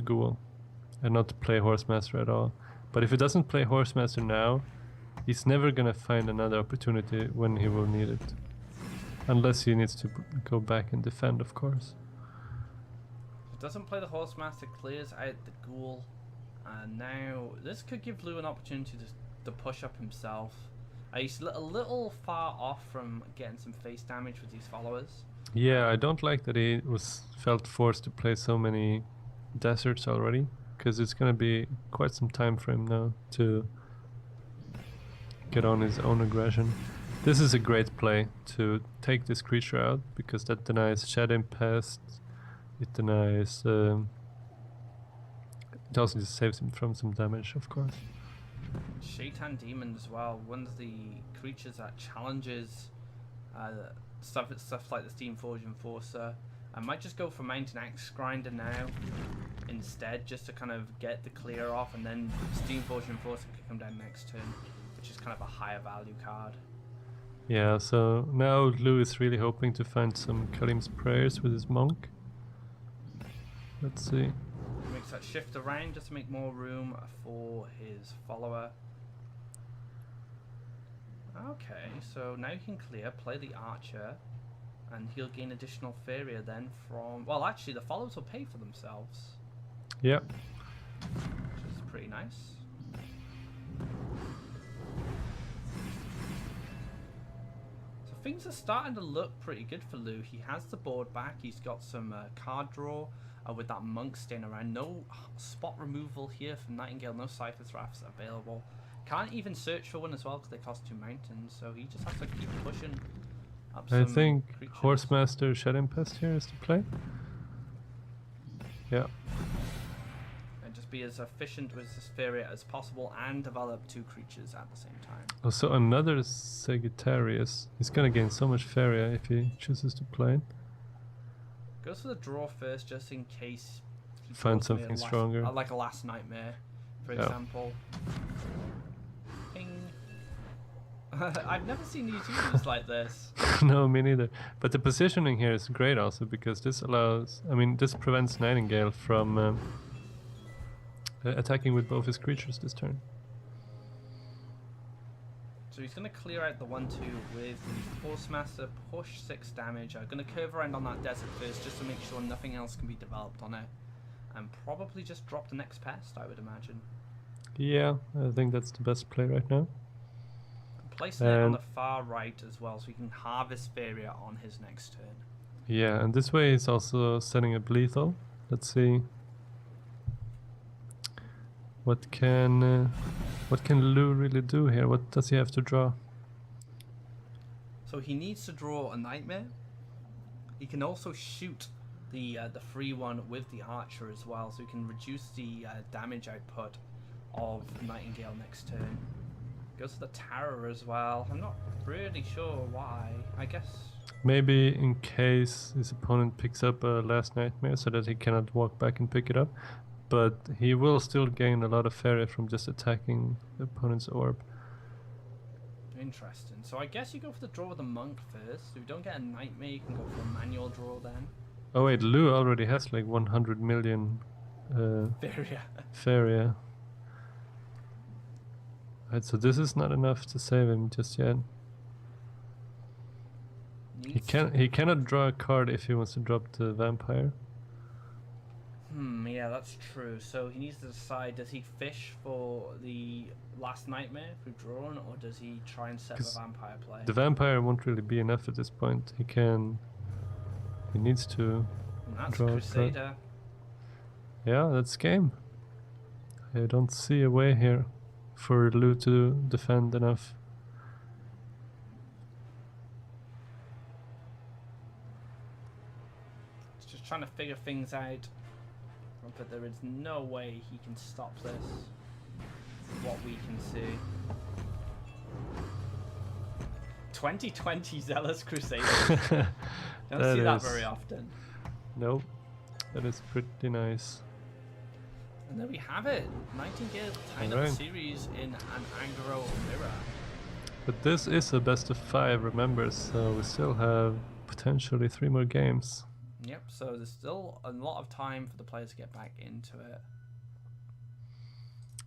Ghoul and not play Horsemaster at all. But if he doesn't play Horsemaster now, he's never gonna find another opportunity when he will need it. Unless he needs to go back and defend, of course. If it doesn't play the Horsemaster, clears out the Ghoul. And now this could give Luuu an opportunity to push up himself. He's a little far off from getting some face damage with these followers. Yeah, I don't like that he felt forced to play so many deserts already, because it's gonna be quite some time for him now to get on his own aggression. This is a great play to take this creature out, because that denies Shadow Pest, it denies... it also just saves him from some damage, of course. Shaitan Demon as well, one of the creatures that challenges stuff like the Steamforged Enforcer. I might just go for Mountain Axe Grinder now instead, just to kind of get the clear off, and then Steamforged Enforcer can come down next turn, which is kind of a higher value card. Yeah, so now Lou is really hoping to find some Kalim's Prayers with his Monk. Let's see. He makes that shift around just to make more room for his follower. Okay, so now he can clear, play the Archer, and he'll gain additional Faeria then from... Well, actually, the followers will pay for themselves. Yep. Which is pretty nice. So things are starting to look pretty good for Lou. He has the board back. He's got some card draw with that Monk staying around. No spot removal here from Nightingale. No Cypher's Wraths available. Can't even search for one as well because they cost 2 mountains. So he just has to keep pushing up some I think creatures. Horsemaster Shadow Pest here is the play. Yeah. And just be as efficient with this Faeria as possible and develop 2 creatures at the same time. Also another Sagittarius. He's gonna gain so much Faeria if he chooses to play it. Goes for the draw first just in case he Find draws me something a stronger. like a Last Nightmare, for example. Ping. I've never seen you use like this. No, me neither. But the positioning here is great also, because this allows... I mean, this prevents Nightingale from attacking with both his creatures this turn. So he's going to clear out the 1-2 with the Horsemaster, push 6 damage. I'm going to curve around on that desert first just to make sure nothing else can be developed on it. And probably just drop the next pest, I would imagine. Yeah, I think that's the best play right now. Placing it on the far right as well, so he can harvest Faeria on his next turn. Yeah, and this way he's also setting up lethal. Let's see. What can Lou really do here? What does he have to draw? So he needs to draw a Nightmare. He can also shoot the free one with the Archer as well, so he can reduce the damage output of Nightingale next turn. Goes for the Terror as well. I'm not really sure why. I guess maybe in case his opponent picks up a Last Nightmare so that he cannot walk back and pick it up. But he will still gain a lot of Faeria from just attacking the opponent's orb. Interesting. So I guess you go for the draw with the Monk first. If you don't get a Nightmare, you can go for a manual draw then. Oh wait, Lou already has like 100 million Faeria. Right, so this is not enough to save him just yet. He cannot draw a card if he wants to drop the Vampire. Yeah, that's true. So he needs to decide, does he fish for the Last Nightmare through drawing, or does he try and set the Vampire play? The Vampire won't really be enough at this point. He needs to That's draw Crusader. Yeah, that's game. I don't see a way here for Lou to defend enough. He's just trying to figure things out. But there is no way he can stop this. What we can see. 2020 Zealous Crusader. Don't see that very often. Nope. That is pretty nice. And there we have it. Nightingale tied up the series in an aggro mirror. But this is a best of 5, remember, so we still have potentially 3 more games. Yep, so there's still a lot of time for the players to get back into it.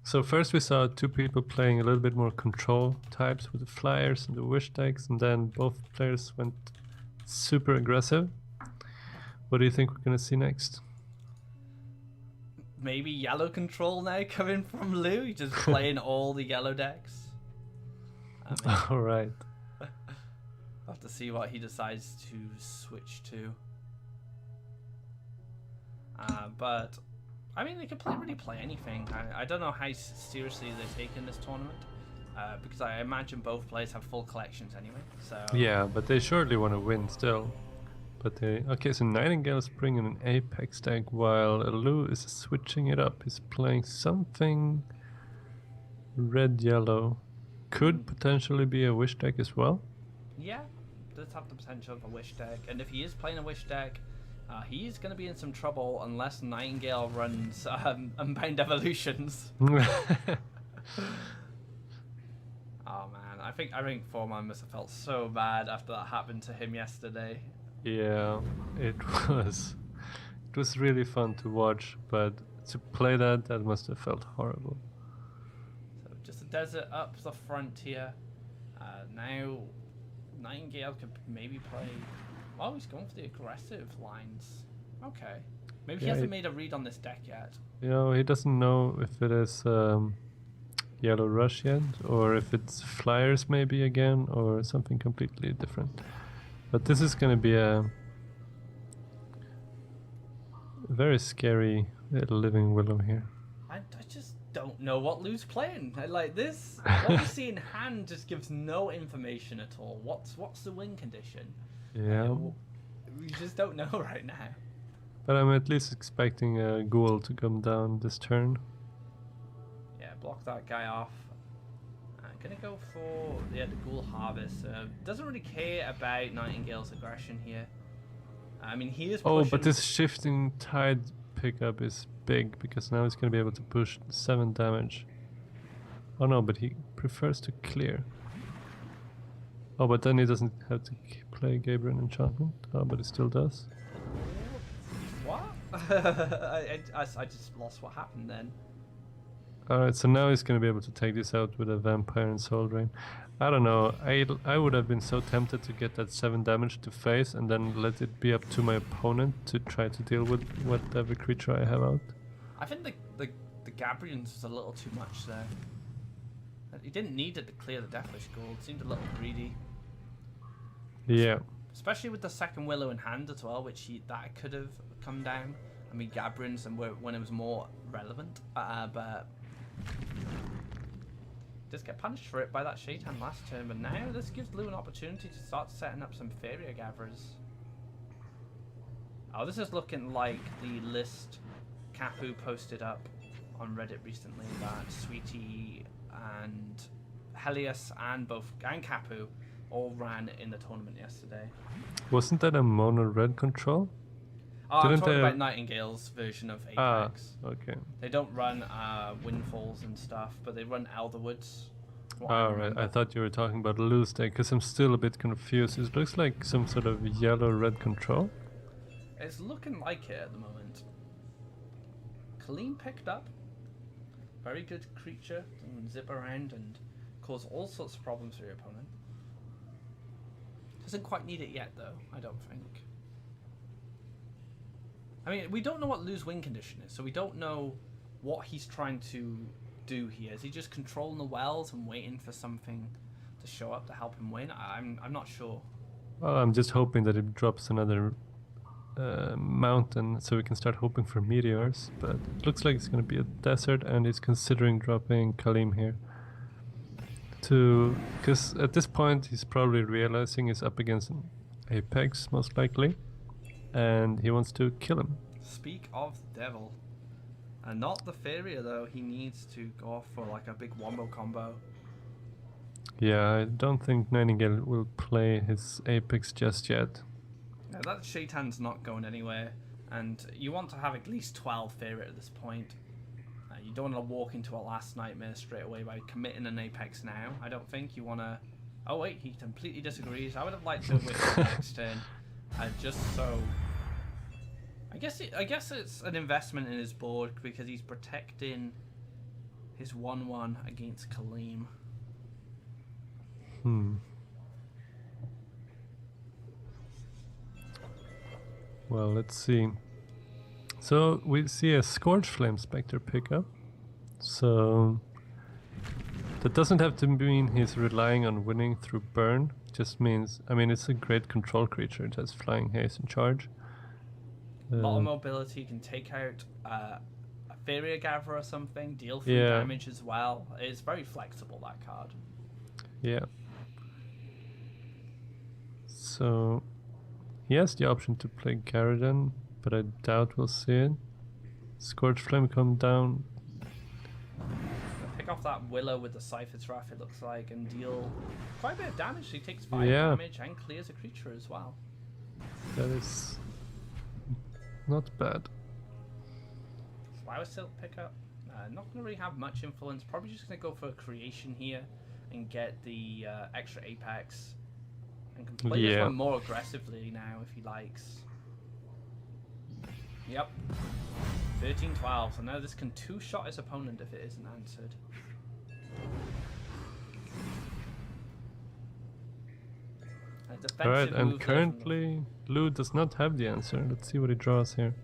So first we saw 2 people playing a little bit more control types with the Flyers and the Wish decks, and then both players went super aggressive. What do you think we're going to see next? Maybe yellow control now coming from Lou, just playing all the yellow decks. Alright. I'll have to see what he decides to switch to. But I mean, they could really play anything. I don't know how seriously they're taking this tournament, because I imagine both players have full collections anyway. So Yeah, but they surely want to win still. But they okay. So Nightingale's bringing an Apex deck while Luuu is switching it up. He's playing something red-yellow. Could potentially be a Wish deck as well. yeah, does have the potential of a Wish deck, and if he is playing a Wish deck, he's going to be in some trouble unless Nightingale runs Unbound Evolutions. Oh man, I think 4-man must have felt so bad after that happened to him yesterday. Yeah, it was really fun to watch, but to play that must have felt horrible. So just a desert up the front here. Now Nightingale could maybe play. Oh, he's going for the aggressive lines. Okay, maybe he hasn't made a read on this deck yet. You know, he doesn't know if it is Yellow Rush yet, or if it's Flyers maybe again, or something completely different. But this is going to be a very scary little living willow here. I just don't know what Luu's playing. Like this, what we see in hand just gives no information at all. What's the win condition? Yeah. We just don't know right now. But I'm at least expecting a ghoul to come down this turn. Yeah, block that guy off. Gonna go for the Ghoul Harvest. Doesn't really care about Nightingale's aggression here. I mean, he is pushing. Oh, but this shifting tide pickup is big because now he's gonna be able to push 7 damage. Oh no, but he prefers to clear. Oh, but then he doesn't have to play Gabriel Enchantment. Oh, but he still does. What? I just lost what happened then. Alright, so now he's going to be able to take this out with a Vampire and Soul Drain. I don't know, I would have been so tempted to get that 7 damage to face and then let it be up to my opponent to try to deal with whatever creature I have out. I think the Gabriel's was a little too much there. He didn't need it to clear the Deathwish Ghoul. It seemed a little greedy. Yeah. Especially with the second Willow in hand as well, which that could have come down. I mean, Gabriel's and when it was more relevant, but just get punished for it by that Shaitan last turn. But now this gives Luuu an opportunity to start setting up some Faeria gatherers. Oh, this is looking like the list Capu posted up on Reddit recently that Sweetie and Helios and Capu all ran in the tournament yesterday. Wasn't that a mono red control? Oh, I'm talking about Nightingale's version of Apex. Ah, okay. They don't run Windfalls and stuff, but they run Elderwoods. Right. I thought you were talking about Luu's deck, because I'm still a bit confused. It looks like some sort of yellow-red control. It's looking like it at the moment. Kaleem picked up. Very good creature. Can zip around and cause all sorts of problems for your opponent. Doesn't quite need it yet, though, I don't think. I mean, we don't know what Luu's win condition is, so we don't know what he's trying to do here. Is he just controlling the wells and waiting for something to show up to help him win? I'm not sure. Well, I'm just hoping that it drops another mountain so we can start hoping for meteors, but it looks like it's going to be a desert, and he's considering dropping Kaleem here. Because at this point he's probably realizing he's up against an Apex, most likely, and he wants to kill him. Speak of the devil. And not the Faeria though, he needs to go off for like a big wombo combo. Yeah, I don't think Nightingale will play his Apex just yet. Yeah, that Shaitan's not going anywhere, and you want to have at least 12 Faeria at this point. You don't want to walk into a last nightmare straight away by committing an Apex now. I don't think you want to... Oh wait, he completely disagrees. I would have liked to wait for the next turn. Just so... I guess it's an investment in his board because he's protecting his 1/1 against Kaleem. Well, let's see. So we see a Scourge Flame Spectre pickup. So that doesn't have to mean he's relying on winning through burn. It just means, I mean, it's a great control creature. It has Flying Haste and Charge. A lot of mobility, can take out a Faeria Gather or something, deal 3 Yeah. damage as well. It's very flexible, that card. Yeah. So he has the option to play Garridan, but I doubt we'll see it. Scorch Flame come down. Pick off that Willow with the Cypher's Wrath, it looks like, and deal quite a bit of damage. He takes 5 Yeah. damage and clears a creature as well. That is not bad. Flower Silk pickup. Not going to really have much influence. Probably just going to go for a creation here and get the extra Apex. And can play this one more aggressively now if he likes. Yep. 13-12. So now this can 2-shot his opponent if it isn't answered. Alright, and currently Lou does not have the answer. Let's see what he draws here.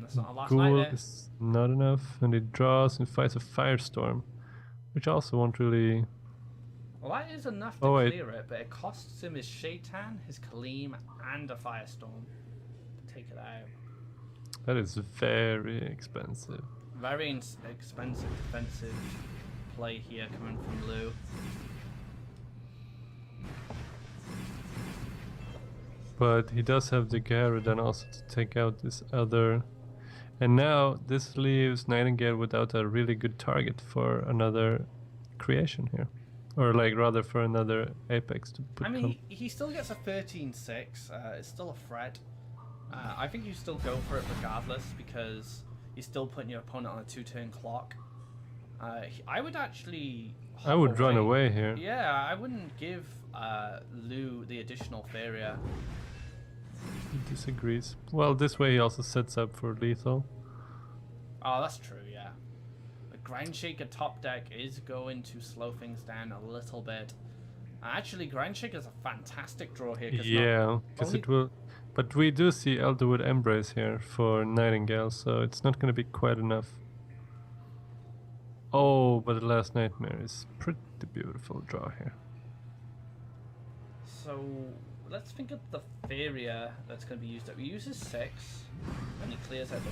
That's not a last Ghoul night is not enough, and he draws and fights a Firestorm, which also won't really... Well, that is enough to clear it, but it costs him his Shaitan, his Kaleem, and a Firestorm to take it out. That is very expensive. Very expensive defensive play here coming from Lou. But he does have the Garridan also to take out this other. And now this leaves Nightingale without a really good target for another creation here. Or like rather for another Apex to put. I mean, he still gets a 13-6. It's still a threat. I think you still go for it regardless because you're still putting your opponent on a 2-turn clock. I would actually... I would run away here. Yeah, I wouldn't give Lou the additional Faeria. He disagrees. Well, this way he also sets up for lethal. Oh, that's true, yeah. The Grind Shaker top deck is going to slow things down a little bit. Actually, Grind Shaker is a fantastic draw here. Yeah, because it will... But we do see Elderwood Embrace here for Nightingale, so it's not going to be quite enough. Oh, but the Last Nightmare is pretty beautiful draw here. So let's think of the Faeria that's going to be used up. He uses 6, and he clears out the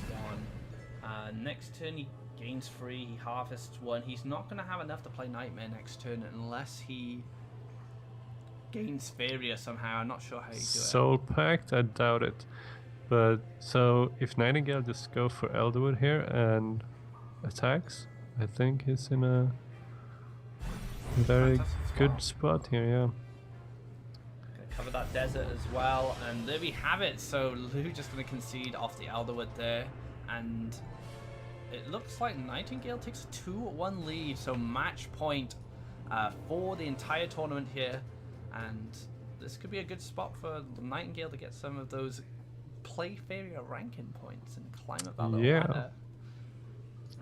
1. Next turn he gains 3, he harvests 1. He's not going to have enough to play Nightmare next turn unless he gains Faeria somehow. I'm not sure how you do it. Soul Pact? I doubt it. But so if Nightingale just go for Elderwood here and attacks, I think he's in a very good spot here, yeah. Gonna cover that desert as well, and there we have it. So Lou just gonna concede off the Elderwood there, and it looks like Nightingale takes a 2-1 lead, so match point for the entire tournament here, and this could be a good spot for the Nightingale to get some of those PlayFaeria ranking points and climb up that little ladder.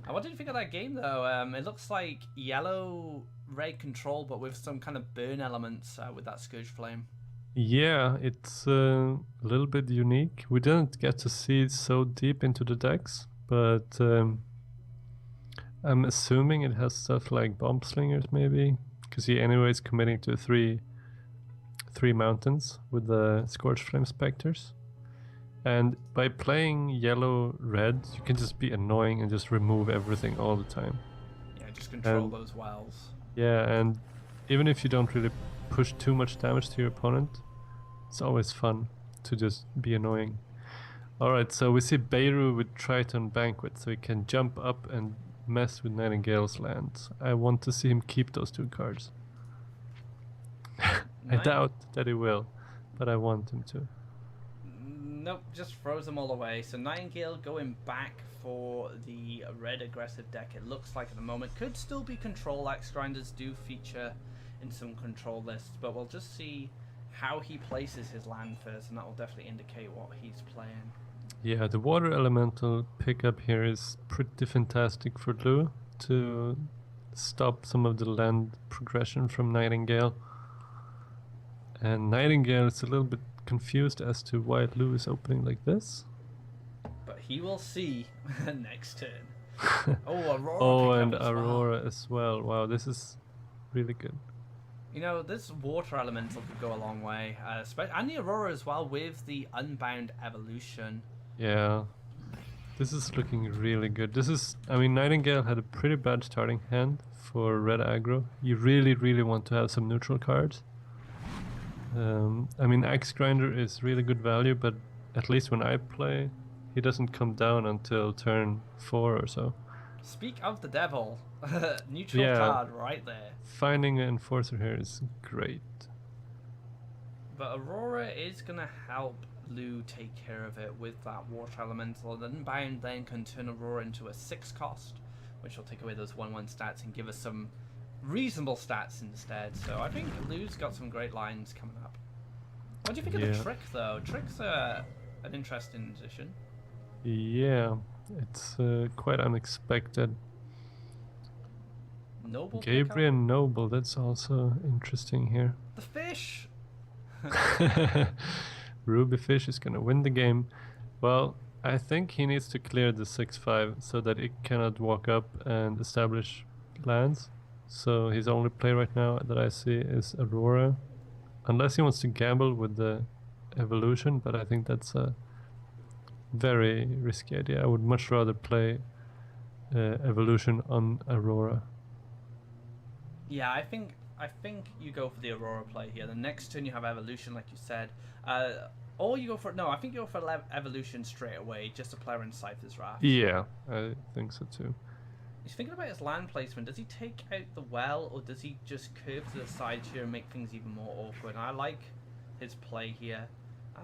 What did you think of that game though? It looks like yellow-red control, but with some kind of burn elements with that Scourge Flame. Yeah, it's a little bit unique. We didn't get to see so deep into the decks, but I'm assuming it has stuff like Bomb Slingers maybe, because he anyways committing to three mountains with the Scorch Flame Specters. And by playing yellow-red, you can just be annoying and just remove everything all the time. Yeah, just control those wells. Yeah, and even if you don't really push too much damage to your opponent, it's always fun to just be annoying. Alright, so we see Beirut with Triton Banquet, so he can jump up and mess with Nightingale's lands. I want to see him keep those 2 cards. I doubt that he will, but I want him to. Nope, just throws them all away. So Nightingale going back for the red aggressive deck, it looks like at the moment. Could still be control. Axe Grinders do feature in some control lists, but we'll just see how he places his land first, and that will definitely indicate what he's playing. Yeah, the water elemental pickup here is pretty fantastic for Lou to stop some of the land progression from Nightingale. And Nightingale is a little bit confused as to why Lou is opening like this. But he will see next turn. Oh, Aurora. Oh, and Aurora as well. Wow, this is really good. You know, this water elemental could go a long way. And the Aurora as well with the Unbound Evolution. Yeah. This is looking really good. This is, I mean, Nightingale had a pretty bad starting hand for red aggro. You really, really want to have some neutral cards. I mean, Axe Grinder is really good value, but at least when I play, he doesn't come down until turn 4 or so. Speak of the devil. Neutral Yeah. card right there. Finding an Enforcer here is great. But Aurora is going to help Lou take care of it with that Water Elemental. The Unbound then can turn Aurora into a 6 cost, which will take away those 1/1 stats and give us some reasonable stats instead. So I think Lou's got some great lines coming up. What do you think of the Trick, though? Trick's an interesting addition. Yeah, it's quite unexpected. Noble Gabriel Noble, that's also interesting here. The fish! Ruby Fish is gonna win the game. Well, I think he needs to clear the 6/5 so that it cannot walk up and establish lands. So his only play right now that I see is Aurora. Unless he wants to gamble with the evolution, but I think that's a very risky idea. I would much rather play evolution on Aurora. Yeah, I think you go for the Aurora play here. The next turn you have evolution, like you said, or you go for I think you go for evolution straight away, just to play around Cypher's Wrath. Yeah, I think so too. He's thinking about his land placement. Does he take out the well, or does he just curve to the side here and make things even more awkward? And I like his play here.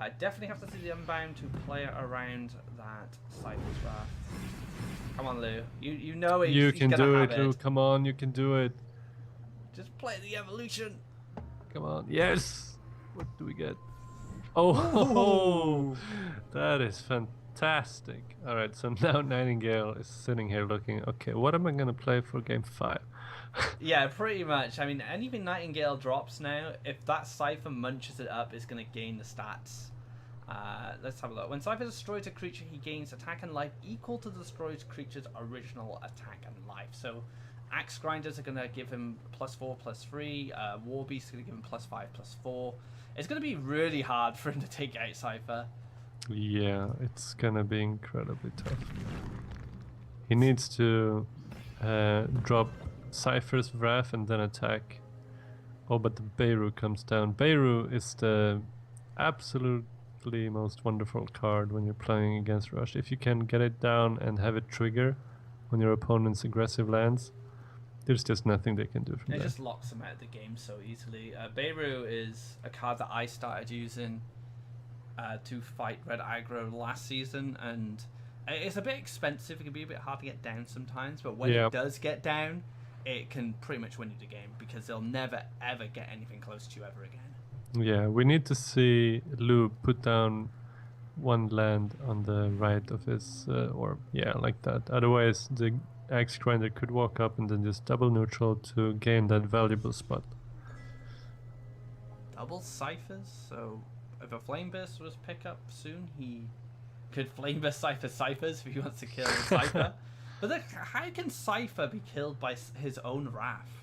I definitely have to see the Unbound to play around that Cypher's Wrath. Come on, Lou. You know it. You can do it, Lou. Come on, you can do it. Just play the evolution. Come on. Yes. What do we get? Oh, that is fantastic. All right, so now Nightingale is sitting here looking, okay, what am I going to play for game 5? Yeah, pretty much. I mean, anything Nightingale drops now, if that Cypher munches it up, is going to gain the stats. Let's have a look. When Cypher destroys a creature, he gains attack and life equal to the destroyed creature's original attack and life. So Axe Grinders are going to give him +4/+3. War Beast is going to give him +5/+4. It's going to be really hard for him to take out Cypher. Yeah, it's going to be incredibly tough. He needs to drop Cypher's Wrath and then attack. Oh, but the Beirut comes down. Beirut is the absolutely most wonderful card when you're playing against Rush. If you can get it down and have it trigger on your opponent's aggressive lands, there's just nothing they can do from there. It just locks them out of the game so easily. Beirut is a card that I started using to fight red aggro last season, and it's a bit expensive. It can be a bit hard to get down sometimes, but when it does get down, it can pretty much win you the game, because they'll never ever get anything close to you ever again. Yeah, we need to see Lou put down one land on the right of his, like that. Otherwise, the Axe Grinder could walk up and then just double neutral to gain that valuable spot. Double Cyphers, so if a Flame Burst was pick up soon, he could Flame Burst Cyphers if he wants to kill the Cypher. But how can Cypher be killed by his own Wrath?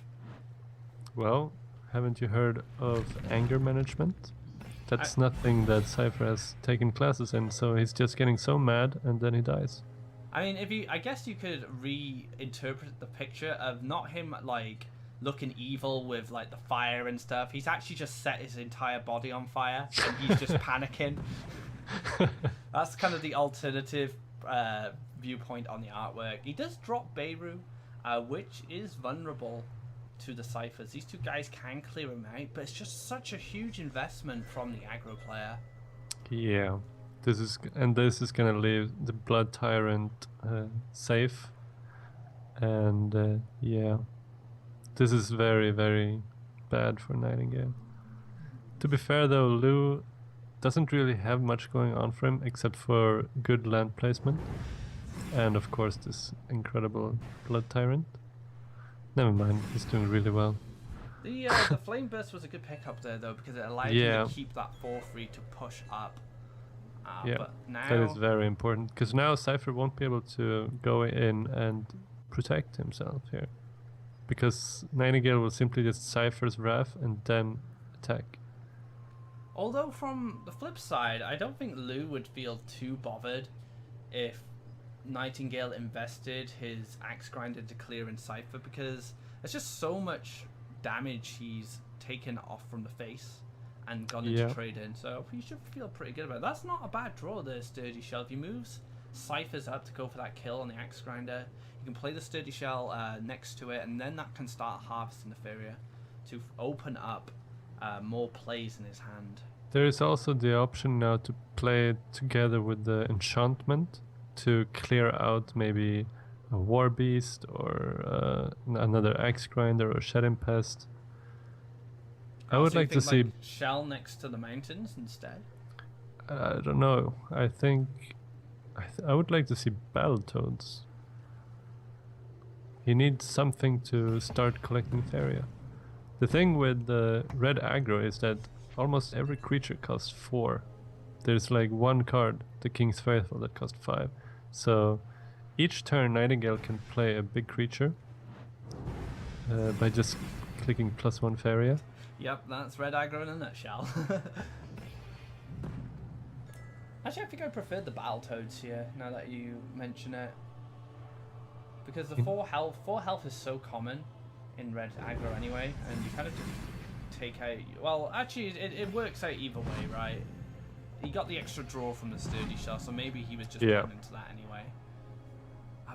Well, haven't you heard of anger management? That's nothing that Cypher has taken classes in, so he's just getting so mad and then he dies. I mean, I guess you could reinterpret the picture of not him like looking evil with like the fire and stuff. He's actually just set his entire body on fire and he's just panicking. That's kind of the alternative viewpoint on the artwork. He does drop Beirut, which is vulnerable to the Cyphers. These two guys can clear him out, but it's just such a huge investment from the aggro player. Yeah. This is gonna leave the Blood Tyrant safe, and this is very, very bad for Nightingale. To be fair though, Lou doesn't really have much going on for him except for good land placement, and of course this incredible Blood Tyrant. Never mind, he's doing really well. The Flame Burst was a good pickup there though, because it allowed him to keep that 4/3 to push up. But now that is very important, because now Cypher won't be able to go in and protect himself here, because Nightingale will simply just Cypher's Wrath and then attack. Although from the flip side, I don't think Lou would feel too bothered if Nightingale invested his axe grinder to clear in Cypher, because there's just so much damage he's taken off from the face and gone into trade in. So he should feel pretty good about it. That's not a bad draw, the Sturdy Shell. If he moves Cyphers up to go for that kill on the axe grinder, you can play the Sturdy Shell next to it, and then that can start harvesting the Faeria to open up more plays in his hand. There is also the option now to play it together with the enchantment to clear out maybe a War Beast or another Axe Grinder or Shedding Pest. I would like to see Shell next to the mountains instead. I don't know. I think I would like to see Battletoads. He needs something to start collecting Faeria. The thing with the red aggro is that almost every creature costs 4. There's like one card, the King's Faithful, that costs 5. So each turn Nightingale can play a big creature by just clicking +1 Faeria. Yep, that's red aggro in a nutshell. Actually, I think I prefer the Battletoads here, now that you mention it. Because the 4 health is so common in red aggro anyway, and you kind of just take out... Well, actually, it works out either way, right? He got the extra draw from the Sturdy Shell, so maybe he was just going into that anyway.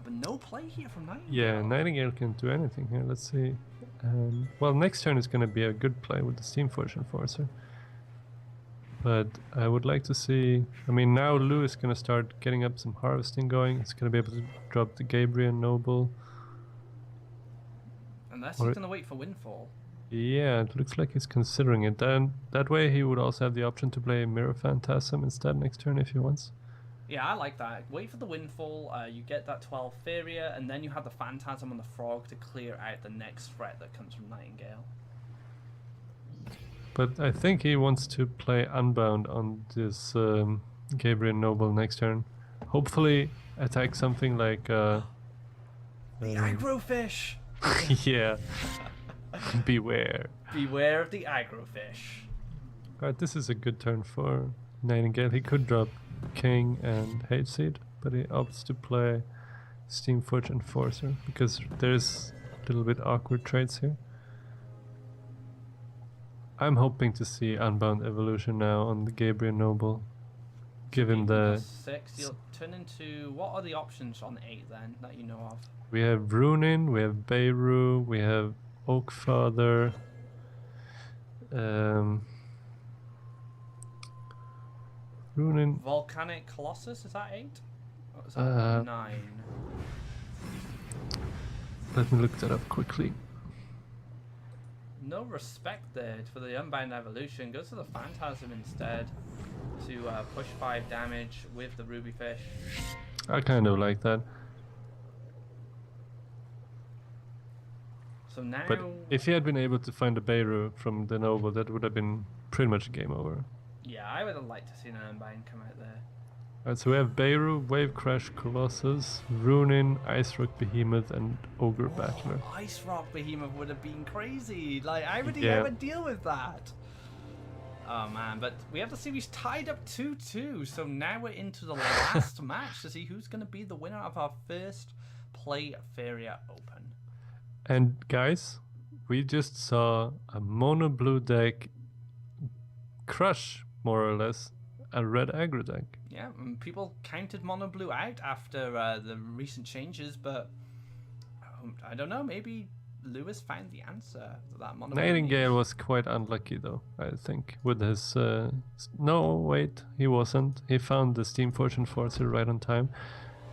But no play here from Nightingale. Yeah, Nightingale can do anything here. Let's see. Well, next turn is going to be a good play with the Steamforge Enforcer. But I would like to see... I mean, now Luuu is going to start getting up some harvesting going. He's going to be able to drop the Gabriel Noble. Unless he's going to wait for Windfall. Yeah, it looks like he's considering it. Then that way he would also have the option to play Mirror Phantasm instead next turn if he wants. Yeah, I like that. Wait for the Windfall, you get that 12 Faeria, and then you have the Phantasm on the Frog to clear out the next threat that comes from Nightingale. But I think he wants to play Unbound on this Gabriel Noble next turn. Hopefully attack something like... the aggro fish! Yeah. Beware. Beware of the aggro fish. Alright, this is a good turn for Nightingale. He could drop King and Hate Seed, but he opts to play Steamforge Enforcer because there's a little bit awkward trades here. I'm hoping to see Unbound Evolution now on the Gabriel Noble. Give him the... 6, you'll turn into... What are the options on 8 then, that you know of? We have Runin, we have Beirut, we have Oakfather. Runin... Volcanic Colossus, is that 8? Or is that 9? Let me look that up quickly. No respect there for the Unbound Evolution. Goes to the Phantasm instead to push 5 damage with the Ruby Fish. I kind of like that. So now... But if he had been able to find a Beirut from the Noble, that would have been pretty much a game over. Yeah, I would have liked to see an Unbound come out there. Alright, so we have Beirut, Wave Crash Colossus, Runin, Ice Rock Behemoth, and Ogre Battler. Ice Rock Behemoth would have been crazy. Like, how would he ever deal with that? Oh man, but we have the series tied up 2-2, so now we're into the last match to see who's going to be the winner of our first PlayFaeria Open. And guys, we just saw a mono blue deck crush, more or less, a red aggro deck. Yeah, and people counted mono blue out after the recent changes, but I don't know, maybe Lewis found the answer to that mono blue. Nightingale was quite unlucky though, I think, with his... no, wait, he wasn't. He found the Steamforge Enforcer right on time.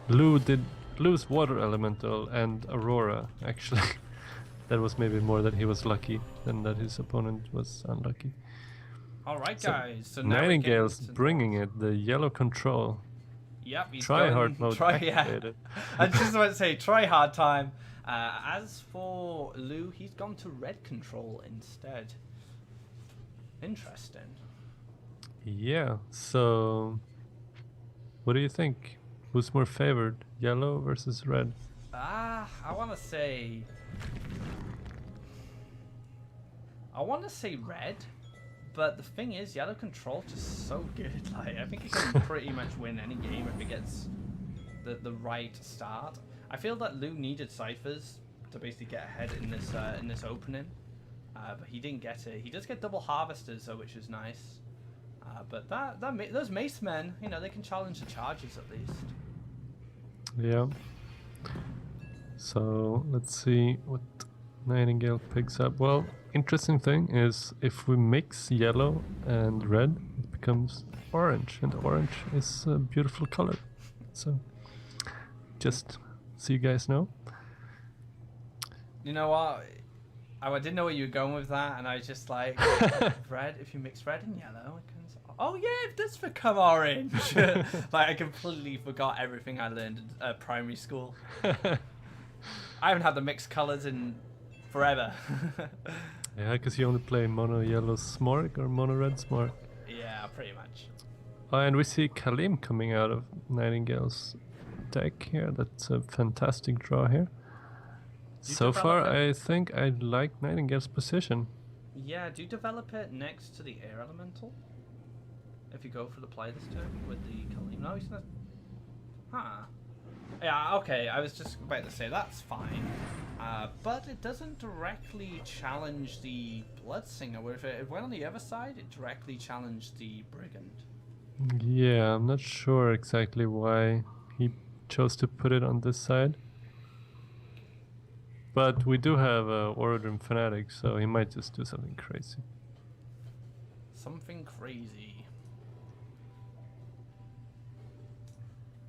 Luuu did lose Water Elemental and Aurora, actually. That was maybe more that he was lucky than that his opponent was unlucky. Alright guys, so Nightingale's bringing it, the yellow control. Yep, he's try hard mode activated. Yeah. I just want to say, try hard time. As for Luuu, he's gone to red control instead. Interesting. Yeah, so what do you think? Who's more favored, yellow versus red? I want to say red. But the thing is, yellow control just so good. Like, I think it can pretty much win any game if it gets the right start. I feel that Lou needed ciphers to basically get ahead in this opening, but he didn't get it. He does get double harvesters though, which is nice. But those mace men, you know, they can challenge the charges at least. Yeah. So let's see what Nightingale picks up. Well, interesting thing is if we mix yellow and red, it becomes orange, and orange is a beautiful color. So just so you guys know. You know what? I didn't know where you were going with that, and I was just like, red. If you mix red and yellow, it can. Oh yeah, it does become orange. Like I completely forgot everything I learned at primary school. I haven't had the mixed colors in forever. Yeah, because you only play mono yellow Smorg or mono red Smorg. Yeah, pretty much. Oh, and we see Kalim coming out of Nightingale's deck here. That's a fantastic draw here. So far, I think I like Nightingale's position. Yeah, do you develop it next to the air elemental? If you go for the play this turn with the Kalim. No, he's not. Huh. Yeah, okay, I was just about to say that's fine. But it doesn't directly challenge the Bloodsinger. Where if it went on the other side, it directly challenged the Brigand. Yeah, I'm not sure exactly why he chose to put it on this side. But we do have Orodrim Fanatic, so he might just do something crazy. Something crazy.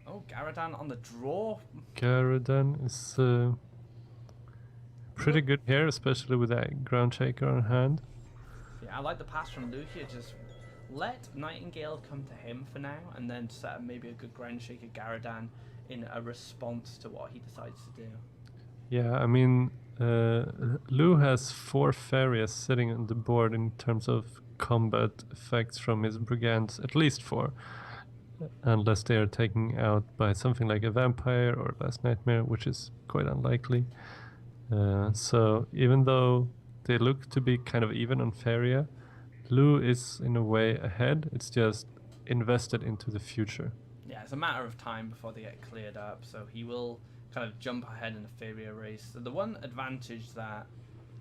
Oh, Garadan on the draw. Garadan is pretty good here, especially with that Ground Shaker on hand. Yeah, I like the pass from Luke here. Just let Nightingale come to him for now, and then set up maybe a good Ground Shaker Garadan in a response to what he decides to do. Yeah, I mean, Lou has 4 Faeria sitting on the board in terms of combat effects from his brigands, at least 4. Unless they are taken out by something like a vampire or Last Nightmare, which is quite unlikely. So even though they look to be kind of even on Faeria, Lou is in a way ahead. It's just invested into the future. Yeah, it's a matter of time before they get cleared up, so he will kind of jump ahead in the Faeria race. So the one advantage that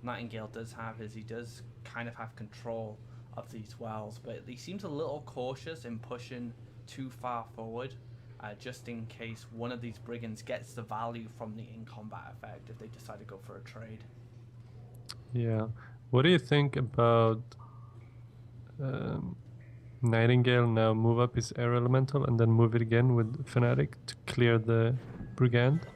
Nightingale does have is he does kind of have control of these wells, but he seems a little cautious in pushing too far forward, just in case one of these brigands gets the value from the in-combat effect if they decide to go for a trade. Yeah. What do you think about Nightingale now move up his air elemental and then move it again with Fanatic to clear the brigand?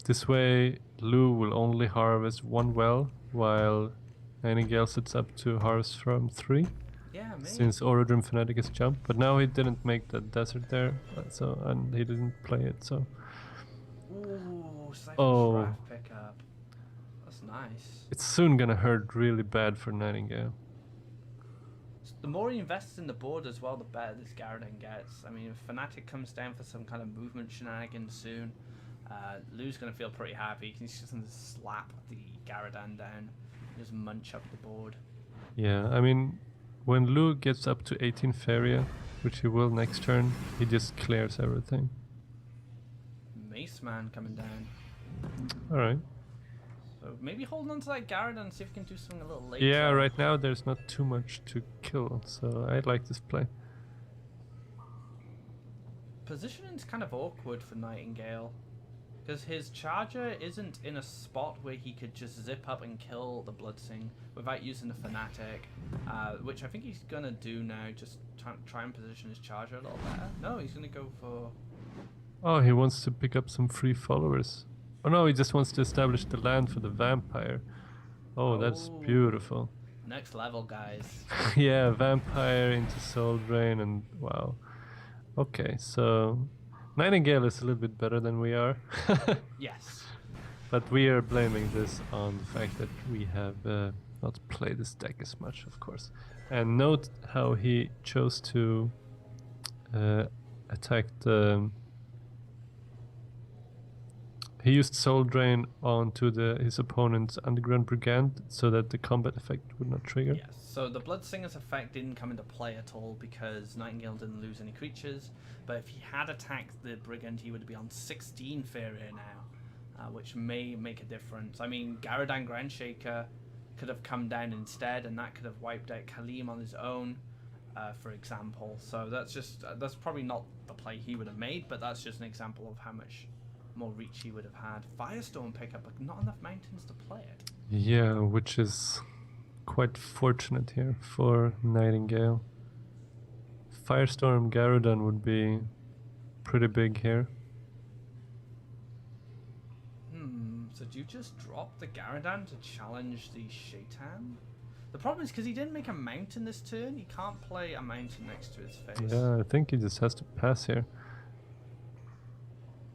This way Lou will only harvest 1 well, while Nightingale sits up to harvest from 3. Yeah, maybe. Since Orodrim Fanatic has jumped, but now he didn't make the desert there, and he didn't play it, so. Ooh, Cypher's Wrath pickup. That's nice. It's soon gonna hurt really bad for Nightingale. So the more he invests in the board as well, the better this Garadan gets. I mean, if Fanatic comes down for some kind of movement shenanigans soon, Lou's gonna feel pretty happy. He's just gonna slap the Garadan down, just munch up the board. Yeah, I mean, when Lou gets up to 18 Faeria, which he will next turn, he just clears everything. Mace Man coming down. Alright. So maybe hold on to that Garadan and see if we can do something a little later. Yeah, right now there's not too much to kill, so I like this play. Positioning's kind of awkward for Nightingale, because his charger isn't in a spot where he could just zip up and kill the Bloodsing without using the Fanatic, which I think he's going to do now, just try and position his charger a little better. No, he's going to go for... Oh, he wants to pick up some free followers. Oh no, he just wants to establish the land for the vampire. Oh, that's beautiful. Next level, guys. Yeah, vampire into Soul Drain, and wow. Okay, so Nightingale is a little bit better than we are. Yes. But we are blaming this on the fact that we have not played this deck as much, of course. And note how he chose to attack the He used Soul Drain onto his opponent's Underground Brigand so that the combat effect would not trigger. Yes, so the Bloodsinger's effect didn't come into play at all because Nightingale didn't lose any creatures, but if he had attacked the Brigand, he would be on 16 Faeria now, which may make a difference. I mean, Garadan Grandshaker could have come down instead, and that could have wiped out Kaleem on his own, for example. So that's probably not the play he would have made, but that's just an example of how much more reach he would have had. Firestorm pickup, but not enough mountains to play it. Yeah, which is quite fortunate here for Nightingale. Firestorm Garadan would be pretty big here. So do you just drop the Garadan to challenge the Shaitan? The problem is because he didn't make a mountain this turn, he can't play a mountain next to his face. Yeah, I think he just has to pass here.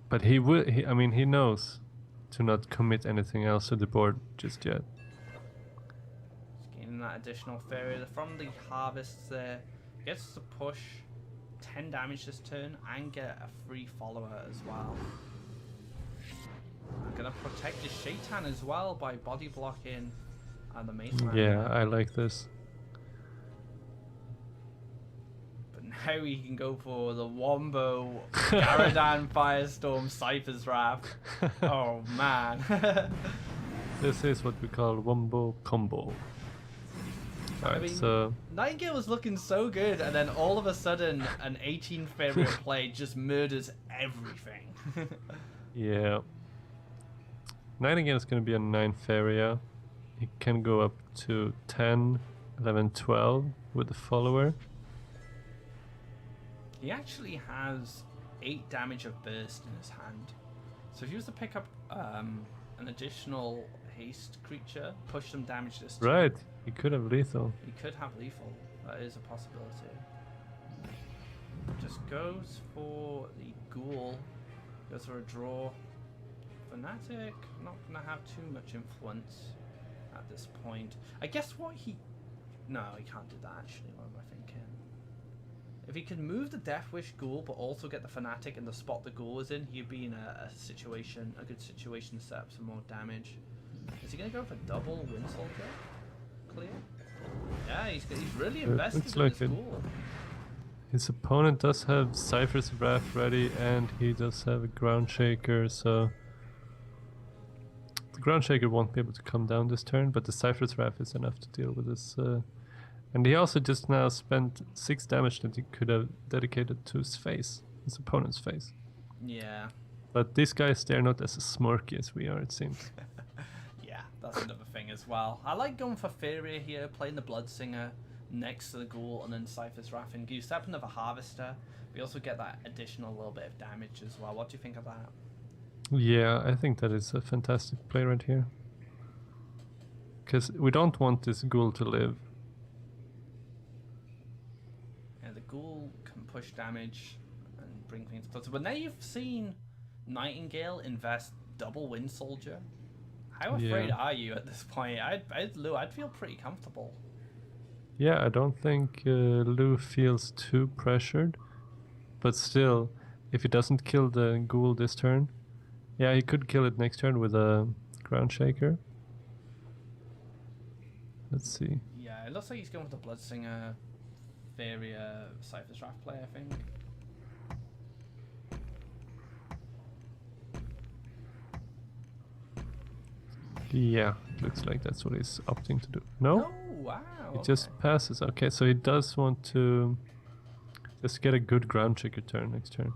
But he will. I mean, he knows to not commit anything else to the board just yet. Just gaining that additional Faeria from the harvests there. Gets to push 10 damage this turn and get a free follower as well. I'm gonna protect the Shaitan as well by body blocking the Mace Man. Yeah, I like this. Now he can go for the Wombo, Garadan, Firestorm, Cypher's Wrath. Oh man. This is what we call Wombo combo. Alright, I mean, so Nightingale was looking so good, and then all of a sudden, an 18 Faeria play just murders everything. yeah. Nightingale is going to be a 9 Faeria. He can go up to 10, 11, 12 with the follower. He actually has 8 damage of burst in his hand. So if he was to pick up an additional haste creature, push some damage this turn, Right, he could have lethal. he could have lethal. That is a possibility. Just goes for the Ghoul. Goes for a draw. Fanatic, not going to have too much influence at this point. I guess what he... No, he can't do that actually. What am I thinking? If he could move the Death Wish Ghoul, but also get the Fanatic in the spot the Ghoul is in, he'd be in a good situation to set up some more damage. Is he going to go for double Wind Soldier? Clear? Yeah, he's really invested looks in like this it. Ghoul. His opponent does have Cypher's Wrath ready, and he does have a Ground Shaker, so the Ground Shaker won't be able to come down this turn, but the Cypher's Wrath is enough to deal with this. And he also just now spent 6 damage that he could have dedicated to his face, his opponent's face. Yeah. But these guys, they're not as smirky as we are, it seems. Yeah, that's another thing as well. I like going for Faeria here, playing the Bloodsinger next to the Ghoul, and then Cypher's Wrath. And you set up another Harvester. We also get that additional little bit of damage as well. What do you think of that? Yeah, I think that is a fantastic play right here. Because we don't want this Ghoul to live. And the Ghoul can push damage and bring things closer. But now you've seen Nightingale invest double Wind Soldier. How afraid are you at this point? I'd feel pretty comfortable. Yeah, I don't think Luuu feels too pressured. But still, if he doesn't kill the Ghoul this turn, yeah, he could kill it next turn with a Ground Shaker. Let's see. Yeah, it looks like he's going with the Bloodsinger, Faeria, Cypher's Wrath play, I think. Yeah, looks like that's what he's opting to do. No? Oh, wow. He just passes. Okay, so he does want to just get a good Ground Shaker turn next turn.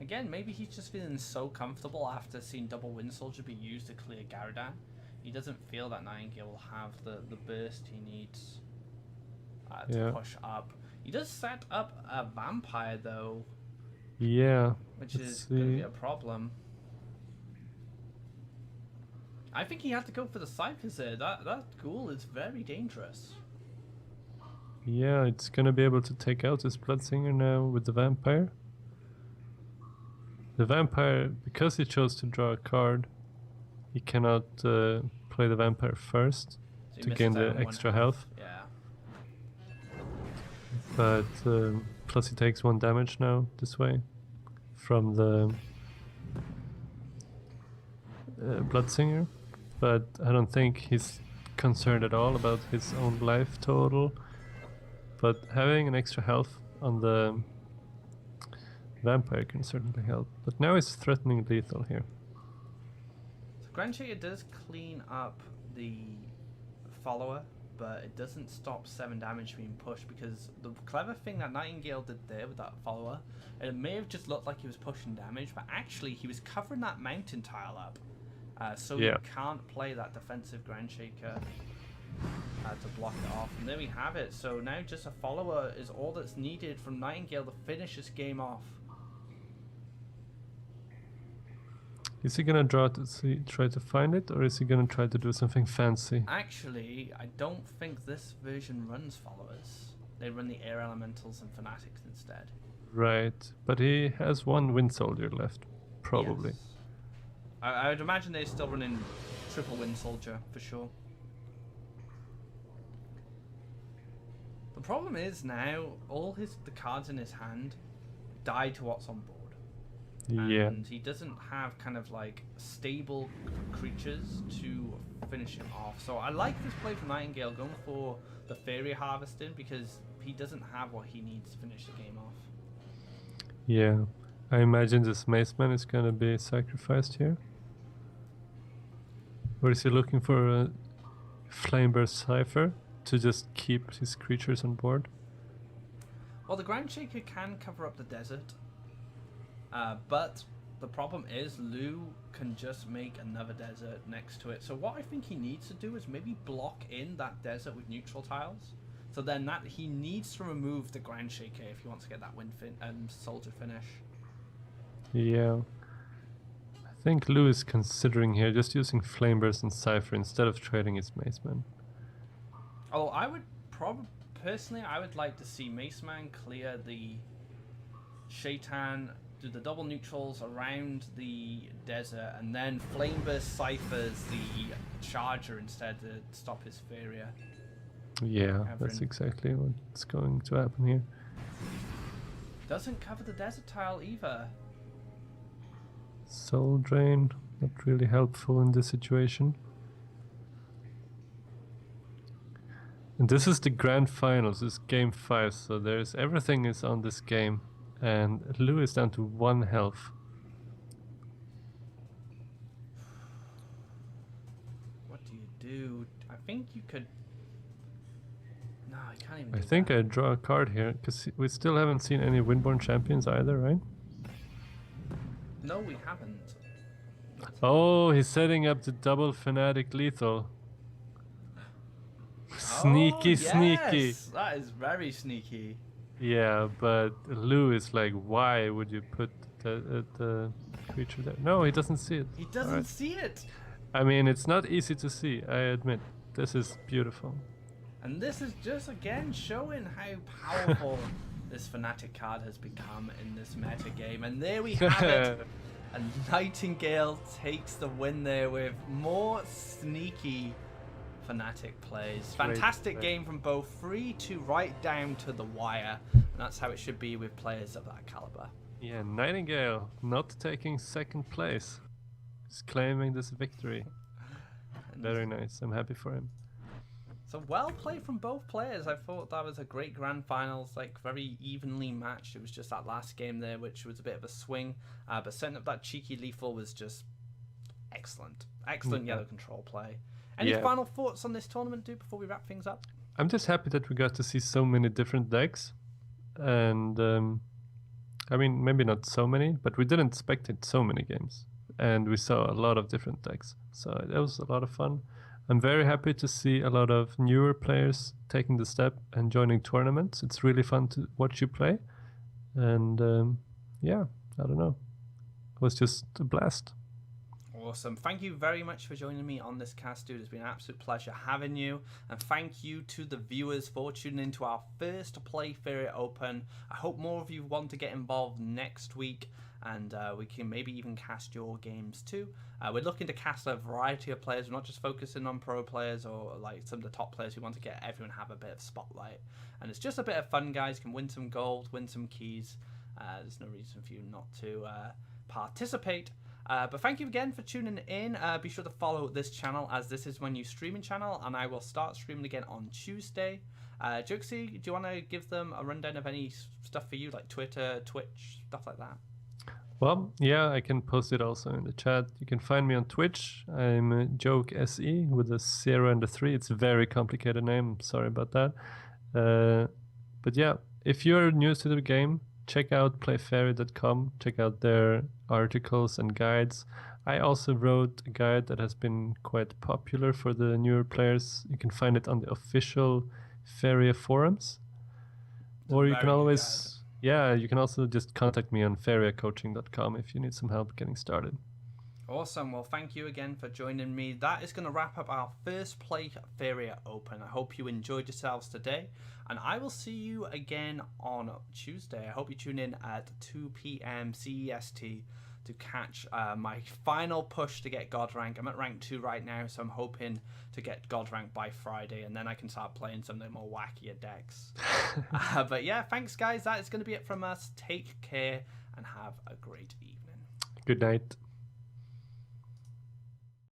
Again, maybe he's just feeling so comfortable after seeing double Wind Soldier be used to clear Garadan. He doesn't feel that Nightingale will have the burst he needs to push up. He does set up a Vampire though. Yeah. Which is going to be a problem. I think he had to go for the Cyphers there. That Ghoul is very dangerous. Yeah, it's gonna be able to take out this Bloodsinger now with the Vampire. The Vampire, because he chose to draw a card, he cannot play the Vampire first So to gain the out on extra 1 health. Yeah. But plus he takes 1 damage now this way from the Bloodsinger, but I don't think he's concerned at all about his own life total. But having an extra health on the vampire can certainly help. But now he's threatening lethal here. So Grandshaker does clean up the follower, but it doesn't stop 7 damage being pushed, because the clever thing that Nightingale did there with that follower, it may have just looked like he was pushing damage, but actually he was covering that mountain tile up. So you can't play that defensive Grandshaker to block it off. And there we have it. So now just a follower is all that's needed from Nightingale to finish this game off. Is he gonna try to find it, or is he gonna try to do something fancy? Actually, I don't think this version runs followers. They run the air elementals and fanatics instead. Right, but he has 1 wind soldier left, probably. Yes. I would imagine they're still running triple wind soldier for sure. The problem is now all the cards in his hand die to what's on board. Yeah. And he doesn't have kind of like stable creatures to finish him off. So I like this play from Nightingale, going for the Faeria harvesting, because he doesn't have what he needs to finish the game off. Yeah. I imagine this Maceman is gonna be sacrificed here. Or is he looking for a Flameburst Cypher to just keep his creatures on board? Well, the Grandshaker can cover up the desert. But the problem is Lou can just make another desert next to it. So what I think he needs to do is maybe block in that desert with neutral tiles. So then that he needs to remove the Grandshaker if he wants to get that soldier finish. Yeah. I think Lou is considering here just using Flameburst and Cypher instead of trading his Maceman. Oh, I would personally, I would like to see Maceman clear the Shaitan, do the double neutrals around the desert, and then Flameburst Cyphers the charger instead to stop his Faeria. Yeah, that's exactly what's going to happen here. Doesn't cover the desert tile either. Soul Drain, not really helpful in this situation. And this is the grand finals, this is game 5, so everything is on this game. And Lou is down to 1 health. What do you do? I think you could... No, you can't even I think I draw a card here, because we still haven't seen any Windborn champions either, right? No, we haven't. Oh, he's setting up the double Fanatic lethal. Sneaky, yes! sneaky. That is very sneaky. Yeah, but Lou is like, why would you put the creature there? No, he doesn't see it. He doesn't see it. I mean, it's not easy to see, I admit. This is beautiful. And this is just again showing how powerful this Fanatic card has become in this meta game. And there we have it. And Nightingale takes the win there with more sneaky Fanatic plays. Fantastic game from both, 3-2 right down to the wire. And that's how it should be with players of that caliber. Yeah, Nightingale not taking 2nd place. He's claiming this victory. Very nice. I'm happy for him. So well played from both players. I thought that was a great grand finals, like very evenly matched. It was just that last game there, which was a bit of a swing. But setting up that cheeky lethal was just excellent. Excellent yellow control play. Any final thoughts on this tournament, dude, before we wrap things up? I'm just happy that we got to see so many different decks. And I mean, maybe not so many, but we didn't spectate so many games. And we saw a lot of different decks. So that was a lot of fun. I'm very happy to see a lot of newer players taking the step and joining tournaments. It's really fun to watch you play. And yeah, I don't know. It was just a blast. Awesome. Thank you very much for joining me on this cast, dude. It's been an absolute pleasure having you. And thank you to the viewers for tuning into our first PlayFaeria Open. I hope more of you want to get involved next week, and we can maybe even cast your games too. We're looking to cast a variety of players. We're not just focusing on pro players or like some of the top players. We want to get everyone have a bit of spotlight. And it's just a bit of fun, guys. You can win some gold, win some keys. There's no reason for you not to participate. But thank you again for tuning in. Be sure to follow this channel, as this is my new streaming channel, and I will start streaming again on Tuesday. Jokesy, do you want to give them a rundown of any stuff for you, like Twitter, Twitch, stuff like that? Well, yeah, I can post it also in the chat. You can find me on Twitch. I'm Joke SE with a 0 and a 3. It's a very complicated name. Sorry about that. But yeah, if you're new to the game, check out PlayFaeria.com. Check out their articles and guides. I also wrote a guide that has been quite popular for the newer players. You can find it on the official Faeria forums. Or you can always... Yeah, you can also just contact me on faeriacoaching.com if you need some help getting started. Awesome. Well, thank you again for joining me. That is going to wrap up our first PlayFaeria Open. I hope you enjoyed yourselves today, and I will see you again on Tuesday. I hope you tune in at 2 p.m. CEST to catch my final push to get God rank. I'm at rank 2 right now, so I'm hoping to get God rank by Friday, and then I can start playing some of the more wackier decks. But yeah, thanks guys. That is going to be it from us. Take care and have a great evening. Good night.